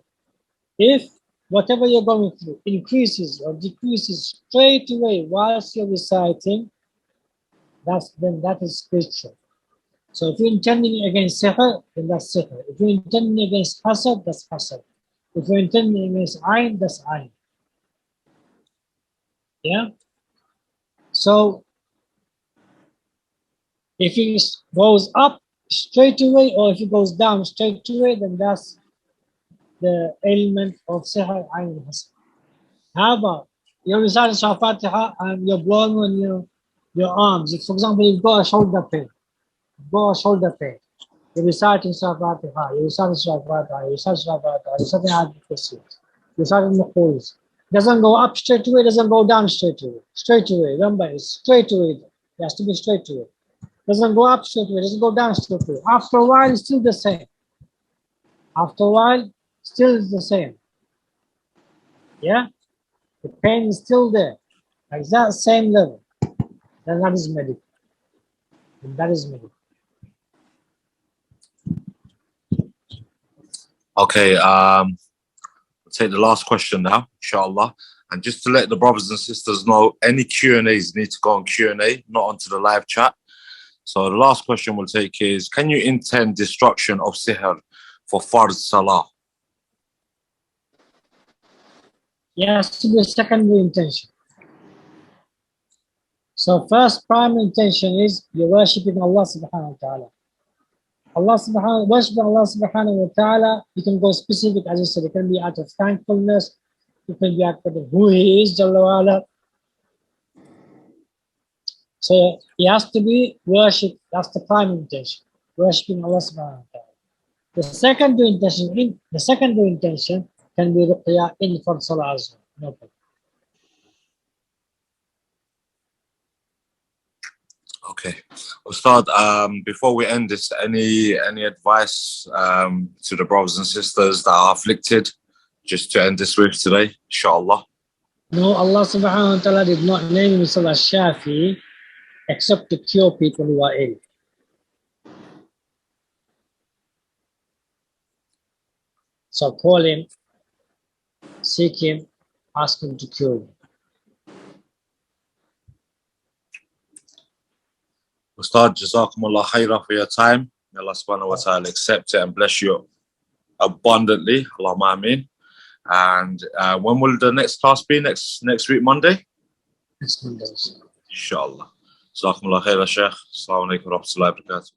If whatever you're going through increases or decreases straight away whilst you're reciting, then that is spiritual. So if you're intending against sihr, then that's sihr. If you're intending against hasad, that's hasad. If you're intending against ayn, that's ayn. Yeah? So If it goes up straight away or if it goes down straight away, then that's the ailment of Sihr Ayn al-Hasad. However, you're reciting Surah Fatiha and you're blowing on your arms. If, for example, you've got a shoulder pain, you're reciting Surah Fatiha, you're reciting Surah Fatiha, you're reciting Surah Fatiha, you're reciting Hadith, you're reciting the Qur'an. Doesn't go up straight away, doesn't go down straight away. Straight away, remember, it's straight away. It has to be straight away. Doesn't go up straight away, doesn't go down straight away. After a while, it's still the same. After a while, still is the same. Yeah? The pain is still there. Like that same level. Then that is medical. And that is medical. Okay, we'll take the last question now, inshallah. And just to let the brothers and sisters know, any Q&As need to go on Q&A, not onto the live chat. So the last question we'll take is, can you intend destruction of Sihr for Fard Salah? Yes, to be a secondary intention. So first primary intention is you're worshipping Allah subhanahu wa ta'ala. Worshipping Allah subhanahu wa ta'ala, you can go specific, as you said, it can be out of thankfulness, it can be out of who He is, Jalla wa ala. So it has to be worship, that's the primary intention, worshipping Allah subhanahu wa ta'ala. The secondary intention can be Ruqya in for Salah as well. No problem. Okay. Ustad, before we end this, any advice to the brothers and sisters that are afflicted, just to end this with today, inshallah? No, Allah subhanahu wa ta'ala did not name Himself as Shafi except to cure people who are ill. So call Him, seek Him, ask Him to cure you. Ustad, Jazakumullah khairah for your time. May Allah subhanahu wa ta'ala accept it and bless you abundantly. Allahumma ameen. And when will the next class be? Next week, Monday? Next Monday. Inshallah. Jazakumullah khairah, Shaykh. Assalamu alaikum wa rahmatullahi wa barakatuh.